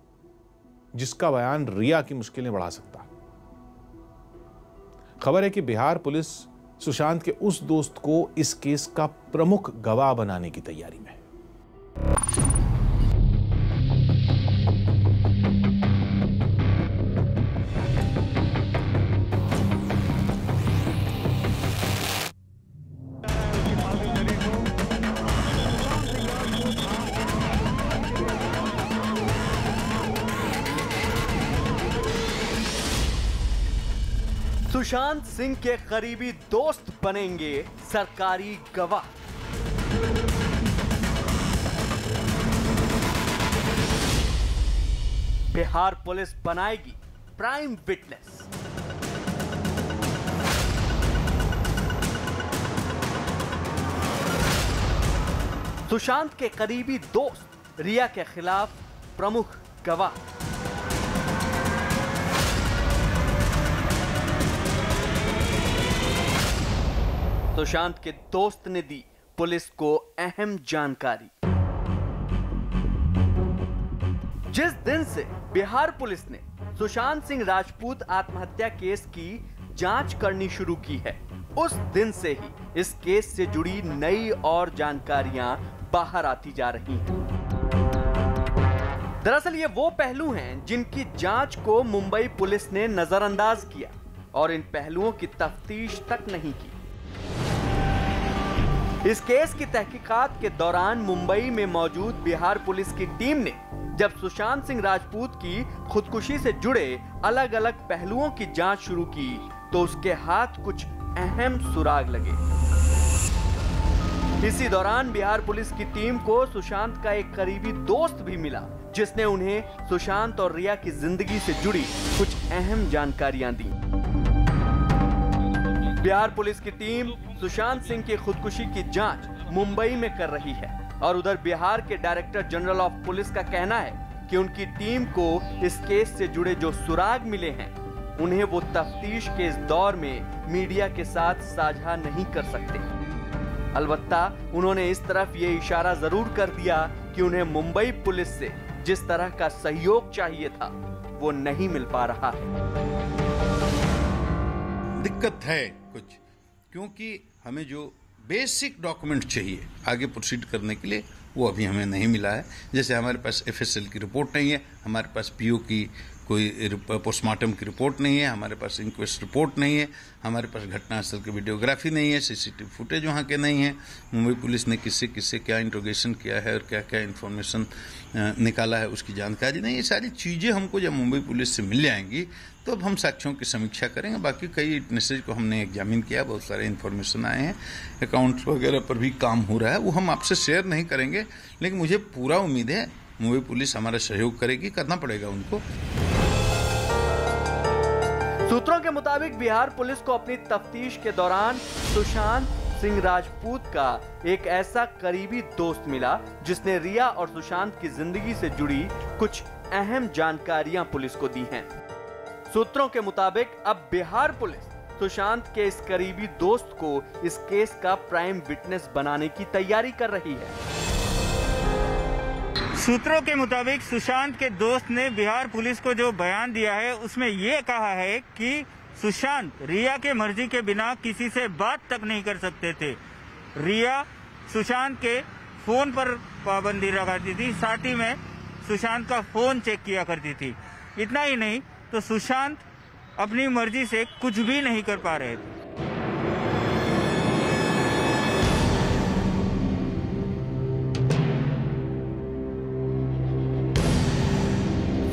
जिसका बयान रिया की मुश्किलें बढ़ा सकता है। खबर है कि बिहार पुलिस सुशांत के उस दोस्त को इस केस का प्रमुख गवाह बनाने की तैयारी में है। सुशांत सिंह के करीबी दोस्त बनेंगे सरकारी गवाह। बिहार पुलिस बनाएगी प्राइम विटनेस। सुशांत के करीबी दोस्त रिया के खिलाफ प्रमुख गवाह। सुशांत के दोस्त ने दी पुलिस को अहम जानकारी। जिस दिन से बिहार पुलिस ने सुशांत सिंह राजपूत आत्महत्या केस की जांच करनी शुरू की है, उस दिन से ही इस केस से जुड़ी नई और जानकारियां बाहर आती जा रही हैं। दरअसल ये वो पहलू हैं जिनकी जांच को मुंबई पुलिस ने नजरअंदाज किया और इन पहलुओं की तफ्तीश तक नहीं की। इस केस की तहकीकात के दौरान मुंबई में मौजूद बिहार पुलिस की टीम ने जब सुशांत सिंह राजपूत की खुदकुशी से जुड़े अलग अलग पहलुओं की जांच शुरू की तो उसके हाथ कुछ अहम सुराग लगे। इसी दौरान बिहार पुलिस की टीम को सुशांत का एक करीबी दोस्त भी मिला, जिसने उन्हें सुशांत और रिया की जिंदगी से जुड़ी कुछ अहम जानकारियां दी। बिहार पुलिस की टीम सुशांत सिंह की खुदकुशी की जांच मुंबई में कर रही है और उधर बिहार के डायरेक्टर जनरल ऑफ पुलिस का कहना है कि उनकी टीम को इस केस से जुड़े जो सुराग मिले हैं उन्हें वो तफ्तीश के इस दौर में मीडिया के साथ साझा नहीं कर सकते। अलबत्ता उन्होंने इस तरफ ये इशारा जरूर कर दिया कि उन्हें मुंबई पुलिस से जिस तरह का सहयोग चाहिए था वो नहीं मिल पा रहा है। दिक्कत है कुछ, क्योंकि हमें जो बेसिक डॉक्यूमेंट चाहिए आगे प्रोसीड करने के लिए वो अभी हमें नहीं मिला है। जैसे हमारे पास एफएसएल की रिपोर्ट नहीं है, हमारे पास पीओ की कोई पोस्टमार्टम की रिपोर्ट नहीं है, हमारे पास इंक्वेस्ट रिपोर्ट नहीं है, हमारे पास घटनास्थल की वीडियोग्राफी नहीं है, सीसीटीवी फुटेज वहाँ के नहीं है, मुंबई पुलिस ने किससे किससे क्या इंट्रोगेशन किया है और क्या क्या इन्फॉर्मेशन निकाला है उसकी जानकारी नहीं। ये सारी चीज़ें हमको जब मुंबई पुलिस से मिल जाएंगी तो अब हम साक्ष्यों की समीक्षा करेंगे। बाकी कई विटनेसेज को हमने एग्जामिन किया, बहुत सारे इन्फॉर्मेशन आए हैं, अकाउंट्स वगैरह पर भी काम हो रहा है, वो हम आपसे शेयर नहीं करेंगे, लेकिन मुझे पूरा उम्मीद है मुंबई पुलिस हमारा सहयोग करेगी, करना पड़ेगा उनको। सूत्रों के मुताबिक बिहार पुलिस को अपनी तफ्तीश के दौरान सुशांत सिंह राजपूत का एक ऐसा करीबी दोस्त मिला जिसने रिया और सुशांत की जिंदगी से जुड़ी कुछ अहम जानकारियां पुलिस को दी हैं। सूत्रों के मुताबिक अब बिहार पुलिस सुशांत के इस करीबी दोस्त को इस केस का प्राइम विटनेस बनाने की तैयारी कर रही है। सूत्रों के मुताबिक सुशांत के दोस्त ने बिहार पुलिस को जो बयान दिया है उसमें ये कहा है कि सुशांत रिया के मर्जी के बिना किसी से बात तक नहीं कर सकते थे। रिया सुशांत के फोन पर पाबंदी लगाती थी, साथ ही में सुशांत का फोन चेक किया करती थी। इतना ही नहीं तो सुशांत अपनी मर्जी से कुछ भी नहीं कर पा रहे थे।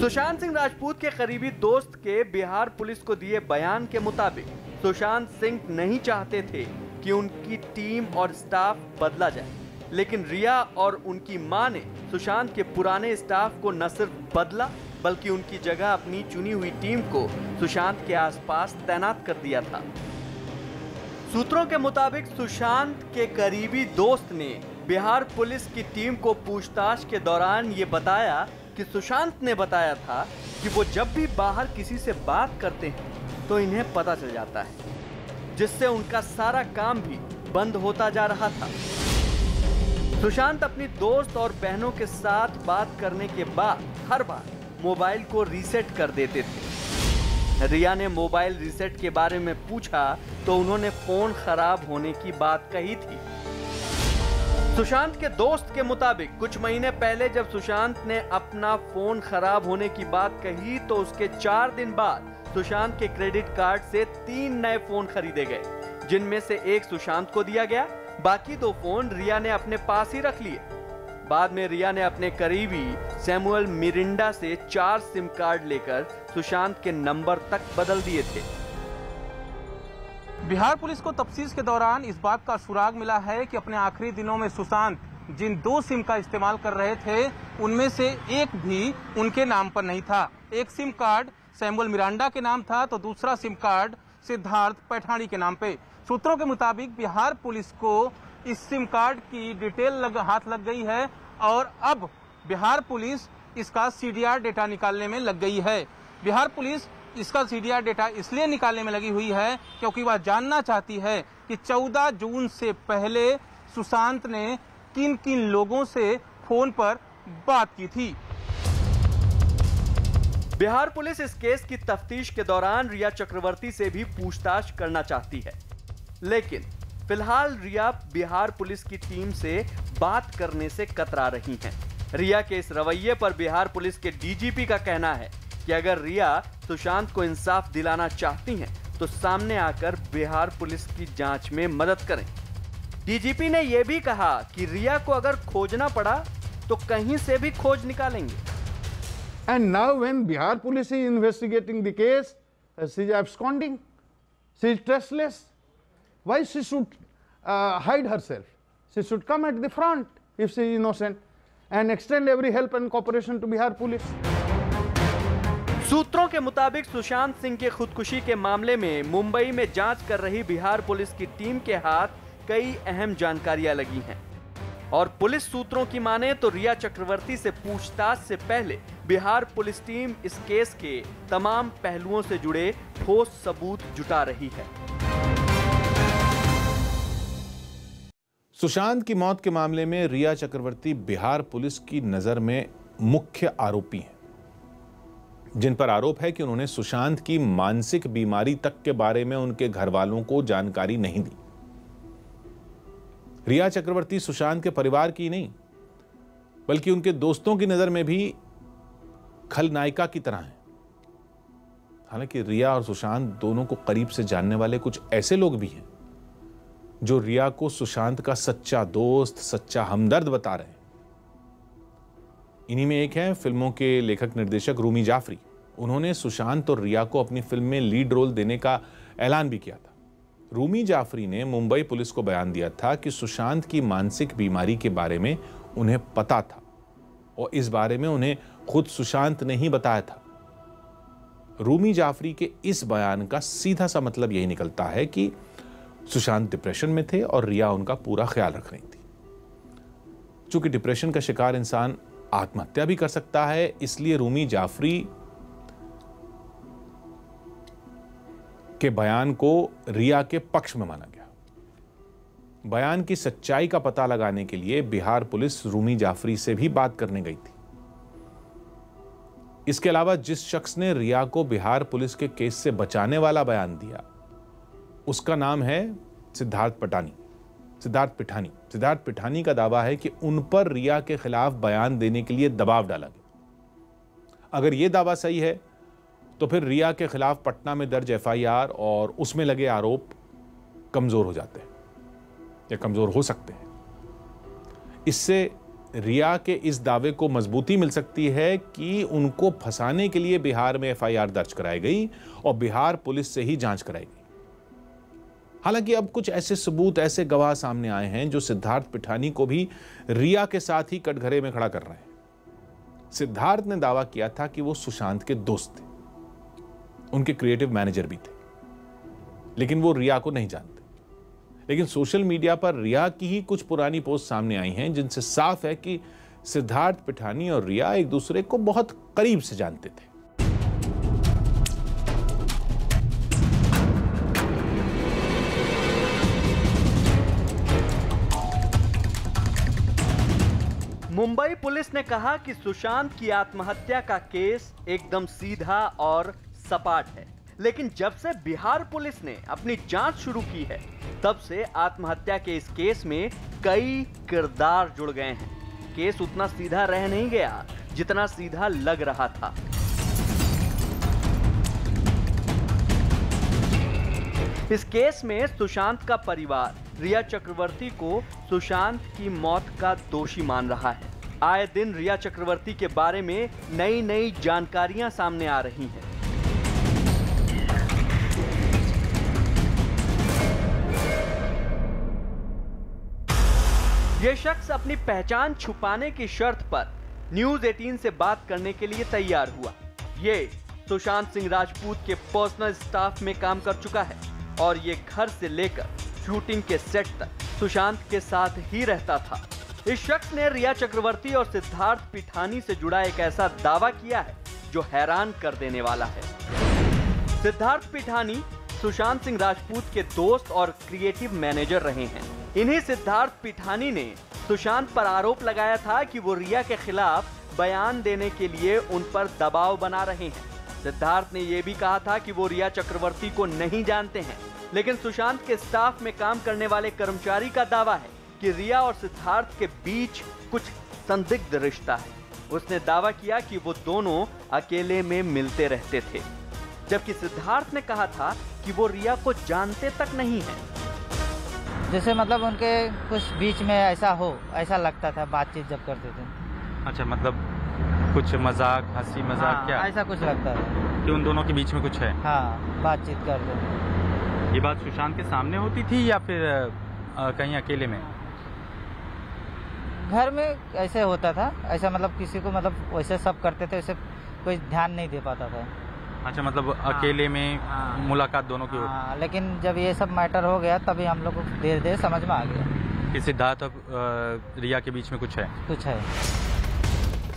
सुशांत सिंह राजपूत के करीबी दोस्त के बिहार पुलिस को दिए बयान के मुताबिक सुशांत सिंह नहीं चाहते थे कि उनकी टीम और स्टाफ बदला जाए, लेकिन रिया और उनकी मां ने सुशांत के पुराने स्टाफ को न सिर्फ बदला बल्कि उनकी जगह अपनी चुनी हुई टीम को सुशांत के आसपास तैनात कर दिया था। सूत्रों के मुताबिक सुशांत के करीबी दोस्त ने बिहार पुलिस की टीम को पूछताछ के दौरान ये बताया कि सुशांत ने बताया था कि वो जब भी बाहर किसी से बात करते हैं तो इन्हें पता चल जाता है, जिससे उनका सारा काम भी बंद होता जा रहा था। सुशांत अपनी दोस्त और बहनों के साथ बात करने के बाद हर बार मोबाइल को रीसेट कर देते थे। रिया ने मोबाइल रीसेट के बारे में पूछा तो उन्होंने फोन खराब होने की बात कही थी। सुशांत के दोस्त के मुताबिक कुछ महीने पहले जब सुशांत ने अपना फोन खराब होने की बात कही तो उसके 4 दिन बाद सुशांत के क्रेडिट कार्ड से 3 नए फोन खरीदे गए, जिनमें से एक सुशांत को दिया गया, बाकी 2 फोन रिया ने अपने पास ही रख लिए। बाद में रिया ने अपने करीबी सैमुअल मिरिंडा से 4 सिम कार्ड लेकर सुशांत के नंबर तक बदल दिए थे। बिहार पुलिस को तफ्तीश के दौरान इस बात का सुराग मिला है कि अपने आखिरी दिनों में सुशांत जिन 2 सिम का इस्तेमाल कर रहे थे उनमें से एक भी उनके नाम पर नहीं था। एक सिम कार्ड सैमुअल मिरांडा के नाम था तो दूसरा सिम कार्ड सिद्धार्थ पैठाणी के नाम पे। सूत्रों के मुताबिक बिहार पुलिस को इस सिम कार्ड की डिटेल हाथ लग गई है और अब बिहार पुलिस इसका CDR डेटा निकालने में लग गई है। बिहार पुलिस इसका CDR डेटा इसलिए निकालने में लगी हुई है क्योंकि वह जानना चाहती है कि 14 जून से पहले सुशांत ने किन किन लोगों से फोन पर बात की थी। बिहार पुलिस इस केस की तफ्तीश के दौरान रिया चक्रवर्ती से भी पूछताछ करना चाहती है, लेकिन फिलहाल रिया बिहार पुलिस की टीम से बात करने से कतरा रही हैं। रिया के इस रवैये पर बिहार पुलिस के DGP का कहना है कि अगर रिया सुशांत को इंसाफ दिलाना चाहती हैं तो सामने आकर बिहार पुलिस की जांच में मदद करें। DGP ने यह भी कहा कि रिया को अगर खोजना पड़ा तो कहीं से भी खोज निकालेंगे। And now when Bihar police is investigating the case, she is absconding, she is trustless. Why she should hide herself? She should come at the front if she is innocent and extend every help and cooperation to Bihar police. सूत्रों के मुताबिक सुशांत सिंह के खुदकुशी के मामले में मुंबई में जांच कर रही बिहार पुलिस की टीम के हाथ कई अहम जानकारियां लगी हैं और पुलिस सूत्रों की माने तो रिया चक्रवर्ती से पूछताछ से पहले बिहार पुलिस टीम इस केस के तमाम पहलुओं से जुड़े ठोस सबूत जुटा रही है। सुशांत की मौत के मामले में रिया चक्रवर्ती बिहार पुलिस की नजर में मुख्य आरोपी हैं, जिन पर आरोप है कि उन्होंने सुशांत की मानसिक बीमारी तक के बारे में उनके घर वालों को जानकारी नहीं दी। रिया चक्रवर्ती सुशांत के परिवार की नहीं बल्कि उनके दोस्तों की नजर में भी खलनायिका की तरह है। हालांकि रिया और सुशांत दोनों को करीब से जानने वाले कुछ ऐसे लोग भी हैं जो रिया को सुशांत का सच्चा दोस्त, सच्चा हमदर्द बता रहे हैं। इन्हीं में एक है फिल्मों के लेखक निर्देशक रूमी जाफरी। उन्होंने सुशांत और रिया को अपनी फिल्म में लीड रोल देने का ऐलान भी किया था। रूमी जाफरी ने मुंबई पुलिस को बयान दिया था कि सुशांत की मानसिक बीमारी के बारे में उन्हें पता था और इस बारे में उन्हें खुद सुशांत ने ही बताया था। रूमी जाफरी के इस बयान का सीधा सा मतलब यही निकलता है कि सुशांत डिप्रेशन में थे और रिया उनका पूरा ख्याल रख रही थी। चूंकि डिप्रेशन का शिकार इंसान आत्महत्या भी कर सकता है, इसलिए रूमी जाफरी के बयान को रिया के पक्ष में माना गया। बयान की सच्चाई का पता लगाने के लिए बिहार पुलिस रूमी जाफरी से भी बात करने गई थी। इसके अलावा जिस शख्स ने रिया को बिहार पुलिस के केस से बचाने वाला बयान दिया उसका नाम है सिद्धार्थ पैठाणी। सिद्धार्थ पिठानी का दावा है कि उन पर रिया के खिलाफ बयान देने के लिए दबाव डाला गया। अगर यह दावा सही है तो फिर रिया के खिलाफ पटना में दर्ज एफआईआर और उसमें लगे आरोप कमजोर हो जाते हैं या कमजोर हो सकते हैं। इससे रिया के इस दावे को मजबूती मिल सकती है कि उनको फंसाने के लिए बिहार में एफआईआर दर्ज कराई गई और बिहार पुलिस से ही जांच कराई गई। हालांकि अब कुछ ऐसे सबूत, ऐसे गवाह सामने आए हैं जो सिद्धार्थ पिठानी को भी रिया के साथ ही कटघरे में खड़ा कर रहे हैं। सिद्धार्थ ने दावा किया था कि वो सुशांत के दोस्त थे, उनके क्रिएटिव मैनेजर भी थे, लेकिन वो रिया को नहीं जानते। लेकिन सोशल मीडिया पर रिया की ही कुछ पुरानी पोस्ट सामने आई हैं जिनसे साफ है कि सिद्धार्थ पिठानी और रिया एक दूसरे को बहुत करीब से जानते थे। मुंबई पुलिस ने कहा कि सुशांत की आत्महत्या का केस एकदम सीधा और सपाट है, लेकिन जब से बिहार पुलिस ने अपनी जांच शुरू की है तब से आत्महत्या के इस केस में कई किरदार जुड़ गए हैं। केस उतना सीधा रह नहीं गया जितना सीधा लग रहा था। इस केस में सुशांत का परिवार रिया चक्रवर्ती को सुशांत की मौत का दोषी मान रहा है। आए दिन रिया चक्रवर्ती के बारे में नई नई जानकारियां सामने आ रही हैं। यह शख्स अपनी पहचान छुपाने की शर्त पर न्यूज 18 से बात करने के लिए तैयार हुआ। ये सुशांत सिंह राजपूत के पर्सनल स्टाफ में काम कर चुका है और ये घर से लेकर शूटिंग के सेट तक सुशांत के साथ ही रहता था। इस शख्स ने रिया चक्रवर्ती और सिद्धार्थ पिठानी से जुड़ा एक ऐसा दावा किया है जो हैरान कर देने वाला है। सिद्धार्थ पिठानी सुशांत सिंह राजपूत के दोस्त और क्रिएटिव मैनेजर रहे हैं। इन्हीं सिद्धार्थ पिठानी ने सुशांत पर आरोप लगाया था कि वो रिया के खिलाफ बयान देने के लिए उन पर दबाव बना रहे हैं। सिद्धार्थ ने यह भी कहा था कि वो रिया चक्रवर्ती को नहीं जानते हैं, लेकिन सुशांत के स्टाफ में काम करने वाले कर्मचारी का दावा है कि रिया और सिद्धार्थ के बीच कुछ संदिग्ध रिश्ता है। उसने दावा किया कि वो दोनों अकेले में मिलते रहते थे, जबकि सिद्धार्थ ने कहा था कि वो रिया को जानते तक नहीं है। जैसे मतलब उनके कुछ बीच में ऐसा लगता था बातचीत जब करते थे। अच्छा, मतलब कुछ मजाक, हंसी मजाक? हाँ, क्या ऐसा कुछ लगता था कि उन दोनों के बीच में कुछ है? हाँ, बातचीत करते थे। ये बात सुशांत के सामने होती थी या फिर कहीं अकेले में? घर में ऐसे होता था, ऐसा मतलब किसी को मतलब वैसे सब करते थे, वैसे कोई ध्यान नहीं दे पाता था। अच्छा, मतलब अकेले में मुलाकात दोनों की होती? लेकिन जब ये सब मैटर हो गया तभी हम लोग को देर देर समझ में आ गया कि सिद्धार्थ और रिया के बीच में कुछ है।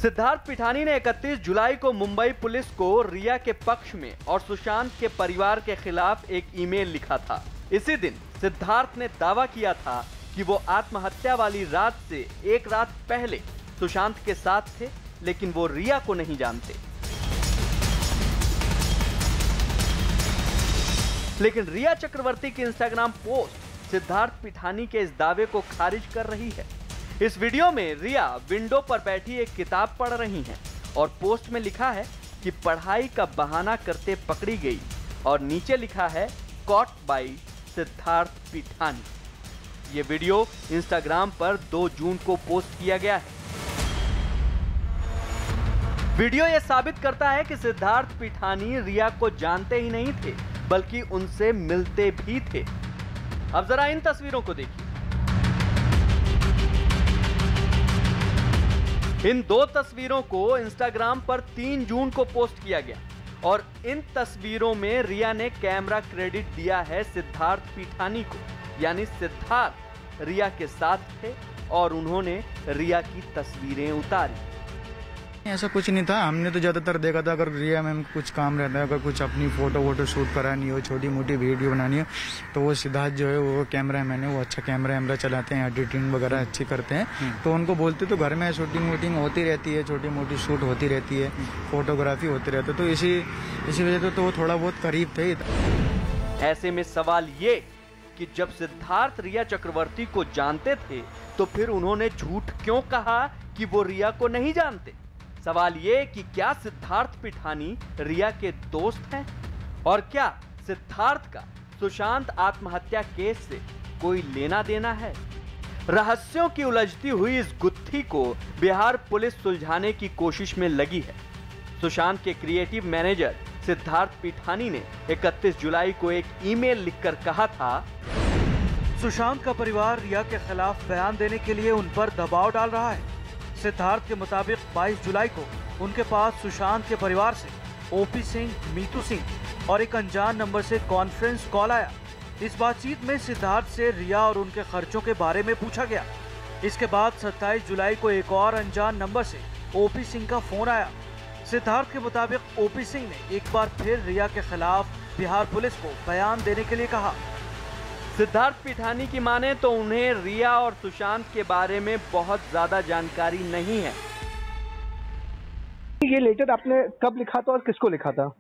सिद्धार्थ पिठानी ने 31 जुलाई को मुंबई पुलिस को रिया के पक्ष में और सुशांत के परिवार के खिलाफ एक ईमेल लिखा था। इसी दिन सिद्धार्थ ने दावा किया था कि वो आत्महत्या वाली रात से एक रात पहले सुशांत के साथ थे, लेकिन वो रिया को नहीं जानते। लेकिन रिया चक्रवर्ती की इंस्टाग्राम पोस्ट सिद्धार्थ पिठानी के इस दावे को खारिज कर रही है। इस वीडियो में रिया विंडो पर बैठी एक किताब पढ़ रही हैं और पोस्ट में लिखा है कि पढ़ाई का बहाना करते पकड़ी गई और नीचे लिखा है कॉट बाय सिद्धार्थ पिठानी। ये वीडियो इंस्टाग्राम पर 2 जून को पोस्ट किया गया है। वीडियो यह साबित करता है कि सिद्धार्थ पिठानी रिया को जानते ही नहीं थे, बल्कि उनसे मिलते भी थे। अब जरा इन तस्वीरों को देखिए। इन 2 तस्वीरों को इंस्टाग्राम पर 3 जून को पोस्ट किया गया और इन तस्वीरों में रिया ने कैमरा क्रेडिट दिया है सिद्धार्थ पिठानी को, यानी सिद्धार्थ रिया के साथ थे और उन्होंने रिया की तस्वीरें उतारी। ऐसा कुछ नहीं था, हमने तो ज्यादातर देखा था अगर रिया मैम कुछ काम रहता है, अगर कुछ अपनी फोटो शूट करानी हो, छोटी मोटी वीडियो बनानी हो, तो वो सिद्धार्थ जो है वो कैमरा मैन है, वो अच्छा कैमरा चलाते हैं, एडिटिंग वगैरह अच्छी करते हैं। तो उनको बोलते तो घर में शूटिंग वूटिंग होती रहती है, छोटी मोटी शूट होती रहती है, फोटोग्राफी होती रहती है, तो इसी वजह से तो वो थोड़ा बहुत करीब थे। ऐसे में सवाल ये कि जब सिद्धार्थ रिया चक्रवर्ती को जानते थे तो फिर उन्होंने झूठ क्यों कहा कि वो रिया को नहीं जानते। सवाल ये कि क्या सिद्धार्थ पिठानी रिया के दोस्त हैं और क्या सिद्धार्थ का सुशांत आत्महत्या केस से कोई लेना देना है। रहस्यों की उलझती हुई इस गुत्थी को बिहार पुलिस सुलझाने की कोशिश में लगी है। सुशांत के क्रिएटिव मैनेजर सिद्धार्थ पिठानी ने 31 जुलाई को एक ईमेल लिखकर कहा था, सुशांत का परिवार रिया के खिलाफ बयान देने के लिए उन पर दबाव डाल रहा है। सिद्धार्थ के मुताबिक 22 जुलाई को उनके पास सुशांत के परिवार से ओपी सिंह, मीतू सिंह और एक अनजान नंबर से कॉन्फ्रेंस कॉल आया। इस बातचीत में सिद्धार्थ से रिया और उनके खर्चों के बारे में पूछा गया। इसके बाद 27 जुलाई को एक और अनजान नंबर से ओपी सिंह का फोन आया। सिद्धार्थ के मुताबिक ओपी सिंह ने एक बार फिर रिया के खिलाफ बिहार पुलिस को बयान देने के लिए कहा। सिद्धार्थ पिठानी की माने तो उन्हें रिया और सुशांत के बारे में बहुत ज्यादा जानकारी नहीं है। ये लेटर आपने कब लिखा था और किसको लिखा था?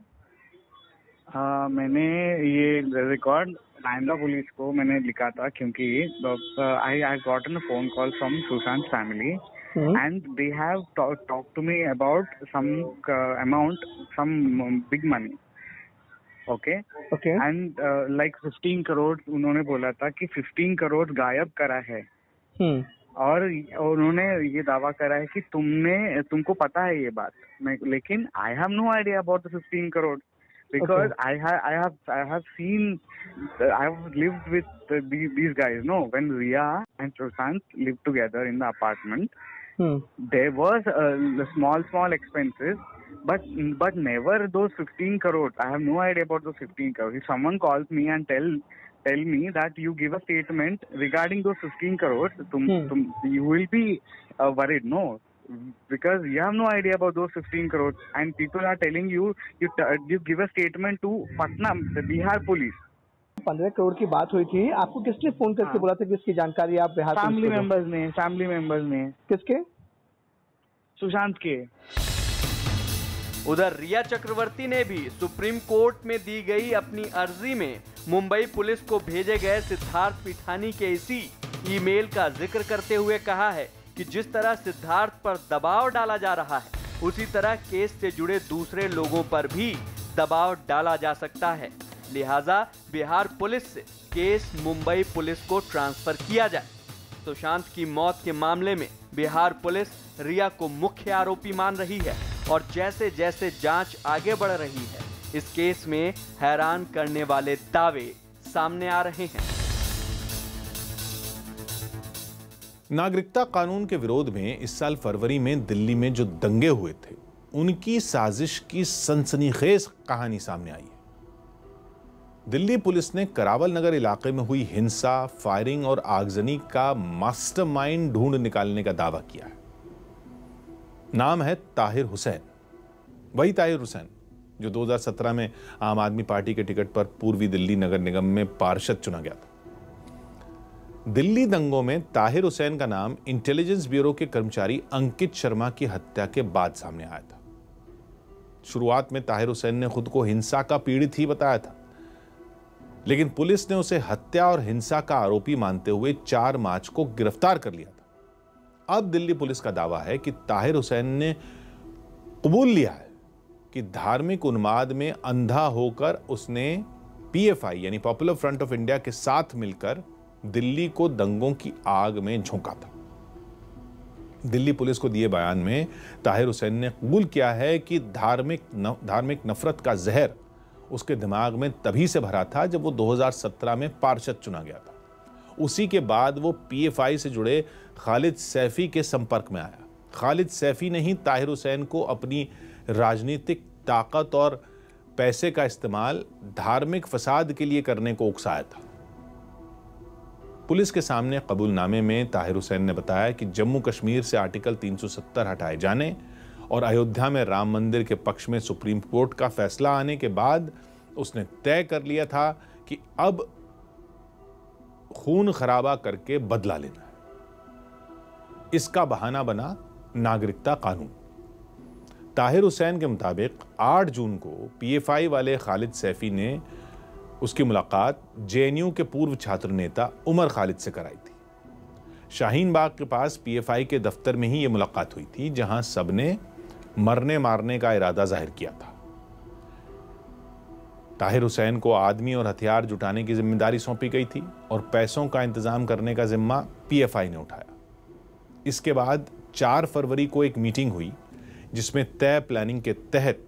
मैंने ये रिकॉर्ड नांदा पुलिस को मैंने लिखा था क्योंकि I gotten a phone call from Sushant family and they have talked to me about some amount, some big money. Okay. And like 15 crore उन्होंने बोला था कि 15 करोड़ गायब करा है। और उन्होंने ये दावा करा है कि तुमको पता है ये बात। लेकिन I have no idea about the 15 crore because I have seen, I have lived with these guys. No, when Riya and Sushant lived together in the apartment, there was small expenses, but never those 15 crores. I have no idea about those 15 crores. If someone calls me and tell me that you give a statement regarding those 15 crores, you will be worried, no? Because you have no idea about those 15 crores, and people are telling you give a statement to Patna, the Bihar police. 15 crore की बात हुई थी, आपको किसने phone करके बोला था कि इसकी जानकारी आप बिहार फैमिली मेंबर्स ने। किसके? सुशांत के। उधर रिया चक्रवर्ती ने भी सुप्रीम कोर्ट में दी गई अपनी अर्जी में मुंबई पुलिस को भेजे गए सिद्धार्थ पिठानी के इसी ईमेल का जिक्र करते हुए कहा है कि जिस तरह सिद्धार्थ पर दबाव डाला जा रहा है, उसी तरह केस से जुड़े दूसरे लोगों पर भी दबाव डाला जा सकता है। लिहाजा बिहार पुलिस से केस मुंबई पुलिस को ट्रांसफर किया जाए। सुशांत की मौत के मामले में बिहार पुलिस रिया को मुख्य आरोपी मान रही है और जैसे जैसे जांच आगे बढ़ रही है, इस केस में हैरान करने वाले दावे सामने आ रहे हैं। नागरिकता कानून के विरोध में इस साल फरवरी में दिल्ली में जो दंगे हुए थे, उनकी साजिश की सनसनीखेज कहानी सामने आई है। दिल्ली पुलिस ने करावल नगर इलाके में हुई हिंसा, फायरिंग और आगजनी का मास्टरमाइंड ढूंढ निकालने का दावा किया है। नाम है ताहिर हुसैन, वही ताहिर हुसैन जो 2017 में आम आदमी पार्टी के टिकट पर पूर्वी दिल्ली नगर निगम में पार्षद चुना गया था। दिल्ली दंगों में ताहिर हुसैन का नाम इंटेलिजेंस ब्यूरो के कर्मचारी अंकित शर्मा की हत्या के बाद सामने आया था। शुरुआत में ताहिर हुसैन ने खुद को हिंसा का पीड़ित ही बताया था, लेकिन पुलिस ने उसे हत्या और हिंसा का आरोपी मानते हुए 4 मार्च को गिरफ्तार कर लिया था। अब दिल्ली पुलिस का दावा है कि ताहिर हुसैन ने कबूल लिया है कि धार्मिक उन्माद में अंधा होकर उसने पीएफआई यानी पॉपुलर फ्रंट ऑफ इंडिया के साथ मिलकर दिल्ली को दंगों की आग में झोंका था। दिल्ली पुलिस को दिए बयान में ताहिर हुसैन ने कबूल किया है कि धार्मिक नफरत का जहर उसके दिमाग में तभी से भरा था जब वो 2017 में पार्षद चुना गया था। उसी के बाद वो पीएफआई से जुड़े खालिद सैफी के संपर्क में आया। खालिद सैफी ने ही ताहिर हुसैन को अपनी राजनीतिक ताकत और पैसे का इस्तेमाल धार्मिक फसाद के लिए करने को उकसाया था। पुलिस के सामने कबूलनामे में ताहिर हुसैन ने बताया कि जम्मू कश्मीर से आर्टिकल 370 हटाए जाने और अयोध्या में राम मंदिर के पक्ष में सुप्रीम कोर्ट का फैसला आने के बाद उसने तय कर लिया था कि अब खून खराबा करके बदला लेना है। इसका बहाना बना नागरिकता कानून। ताहिर हुसैन के मुताबिक 8 जून को पीएफआई वाले खालिद सैफी ने उसकी मुलाकात जेएनयू के पूर्व छात्र नेता उमर खालिद से कराई थी। शाहीन बाग के पास पीएफआई के दफ्तर में ही यह मुलाकात हुई थी, जहां सबने मरने मारने का इरादा जाहिर किया था। ताहिर हुसैन को आदमी और हथियार जुटाने की जिम्मेदारी सौंपी गई थी और पैसों का इंतजाम करने का जिम्मा पीएफआई ने उठाया। इसके बाद 4 फरवरी को एक मीटिंग हुई जिसमें तय प्लानिंग के तहत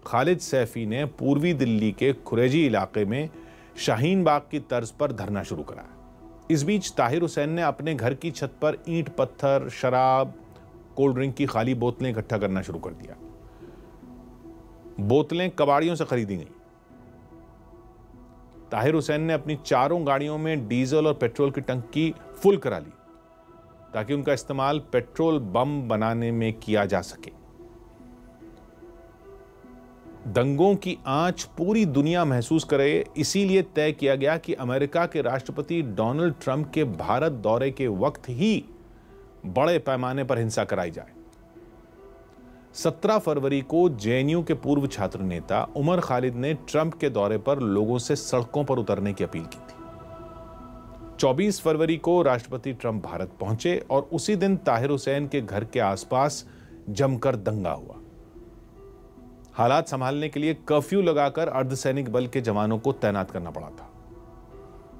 खालिद सैफी ने पूर्वी दिल्ली के खुरेजी इलाके में शाहीन बाग की तर्ज पर धरना शुरू कराया। इस बीच ताहिर हुसैन ने अपने घर की छत पर ईंट पत्थर, शराब, कोल्ड ड्रिंक की खाली बोतलें इकट्ठा करना शुरू कर दिया। बोतलें कबाड़ियों से खरीदी गईं। ताहिर हुसैन ने अपनी 4 गाड़ियों में डीजल और पेट्रोल की टंकी फुल करा ली ताकि उनका इस्तेमाल पेट्रोल बम बनाने में किया जा सके। दंगों की आंच पूरी दुनिया महसूस करे, इसीलिए तय किया गया कि अमेरिका के राष्ट्रपति डोनाल्ड ट्रंप के भारत दौरे के वक्त ही बड़े पैमाने पर हिंसा कराई जाए। 17 फरवरी को जेएनयू के पूर्व छात्र नेता उमर खालिद ने ट्रंप के दौरे पर लोगों से सड़कों पर उतरने की अपील की थी। 24 फरवरी को राष्ट्रपति ट्रंप भारत पहुंचे और उसी दिन ताहिर हुसैन के घर के आसपास जमकर दंगा हुआ। हालात संभालने के लिए कर्फ्यू लगाकर अर्धसैनिक बल के जवानों को तैनात करना पड़ा था।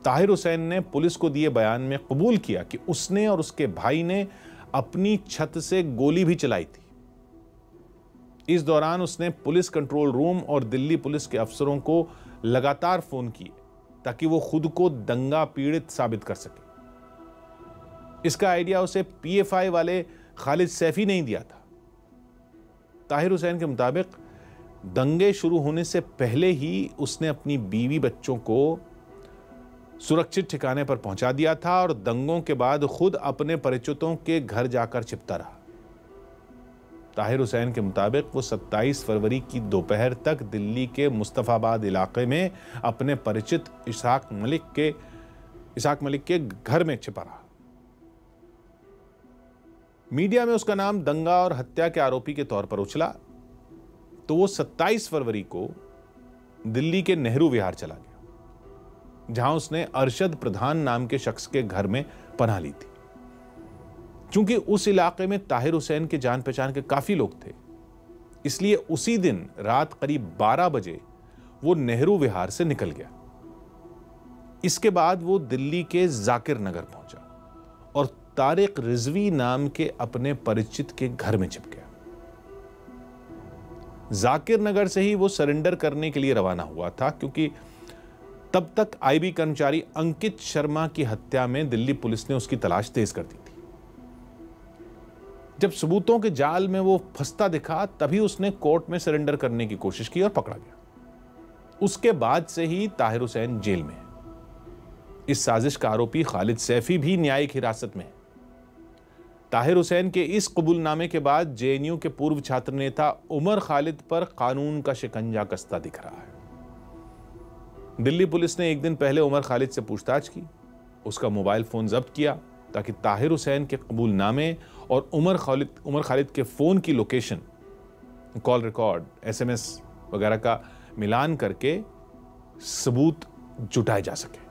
ताहिर हुसैन ने पुलिस को दिए बयान में कबूल किया कि उसने और उसके भाई ने अपनी छत से गोली भी चलाई थी। इस दौरान उसने पुलिस कंट्रोल रूम और दिल्ली पुलिस के अफसरों को लगातार फोन किए ताकि वो खुद को दंगा पीड़ित साबित कर सके। इसका आइडिया उसे पीएफआई वाले खालिद सैफी ने ही दिया था। ताहिर हुसैन के मुताबिक दंगे शुरू होने से पहले ही उसने अपनी बीवी बच्चों को सुरक्षित ठिकाने पर पहुंचा दिया था और दंगों के बाद खुद अपने परिचितों के घर जाकर छिपता रहा। ताहिर हुसैन के मुताबिक वो 27 फरवरी की दोपहर तक दिल्ली के मुस्तफाबाद इलाके में अपने परिचित इसाक मलिक के घर में छिपा रहा। मीडिया में उसका नाम दंगा और हत्या के आरोपी के तौर पर उछला तो वो 27 फरवरी को दिल्ली के नेहरू विहार चला गया, जहां उसने अरशद प्रधान नाम के शख्स के घर में पनाह ली थी। चूंकि उस इलाके में ताहिर हुसैन के जान पहचान के काफी लोग थे, इसलिए उसी दिन रात करीब 12 बजे वो नेहरू विहार से निकल गया। इसके बाद वो दिल्ली के जाकिर नगर पहुंचा और तारिक रिजवी नाम के अपने परिचित के घर में छिप गया। जाकिर नगर से ही वो सरेंडर करने के लिए रवाना हुआ था, क्योंकि तब तक आईबी कर्मचारी अंकित शर्मा की हत्या में दिल्ली पुलिस ने उसकी तलाश तेज कर दी थी। जब सबूतों के जाल में वो फंसता दिखा तभी उसने कोर्ट में सरेंडर करने की कोशिश की और पकड़ा गया। उसके बाद से ही ताहिर हुसैन जेल में है। इस साजिश का आरोपी खालिद सैफी भी न्यायिक हिरासत में है। ताहिर हुसैन के इस कबूलनामे के बाद जेएनयू के पूर्व छात्र नेता उमर खालिद पर कानून का शिकंजा कसता दिख रहा है। दिल्ली पुलिस ने एक दिन पहले उमर खालिद से पूछताछ की, उसका मोबाइल फोन जब्त किया ताकि ताहिर हुसैन के कबूलनामे और उमर खालिद के फोन की लोकेशन, कॉल रिकॉर्ड, एसएमएस वगैरह का मिलान करके सबूत जुटाए जा सके।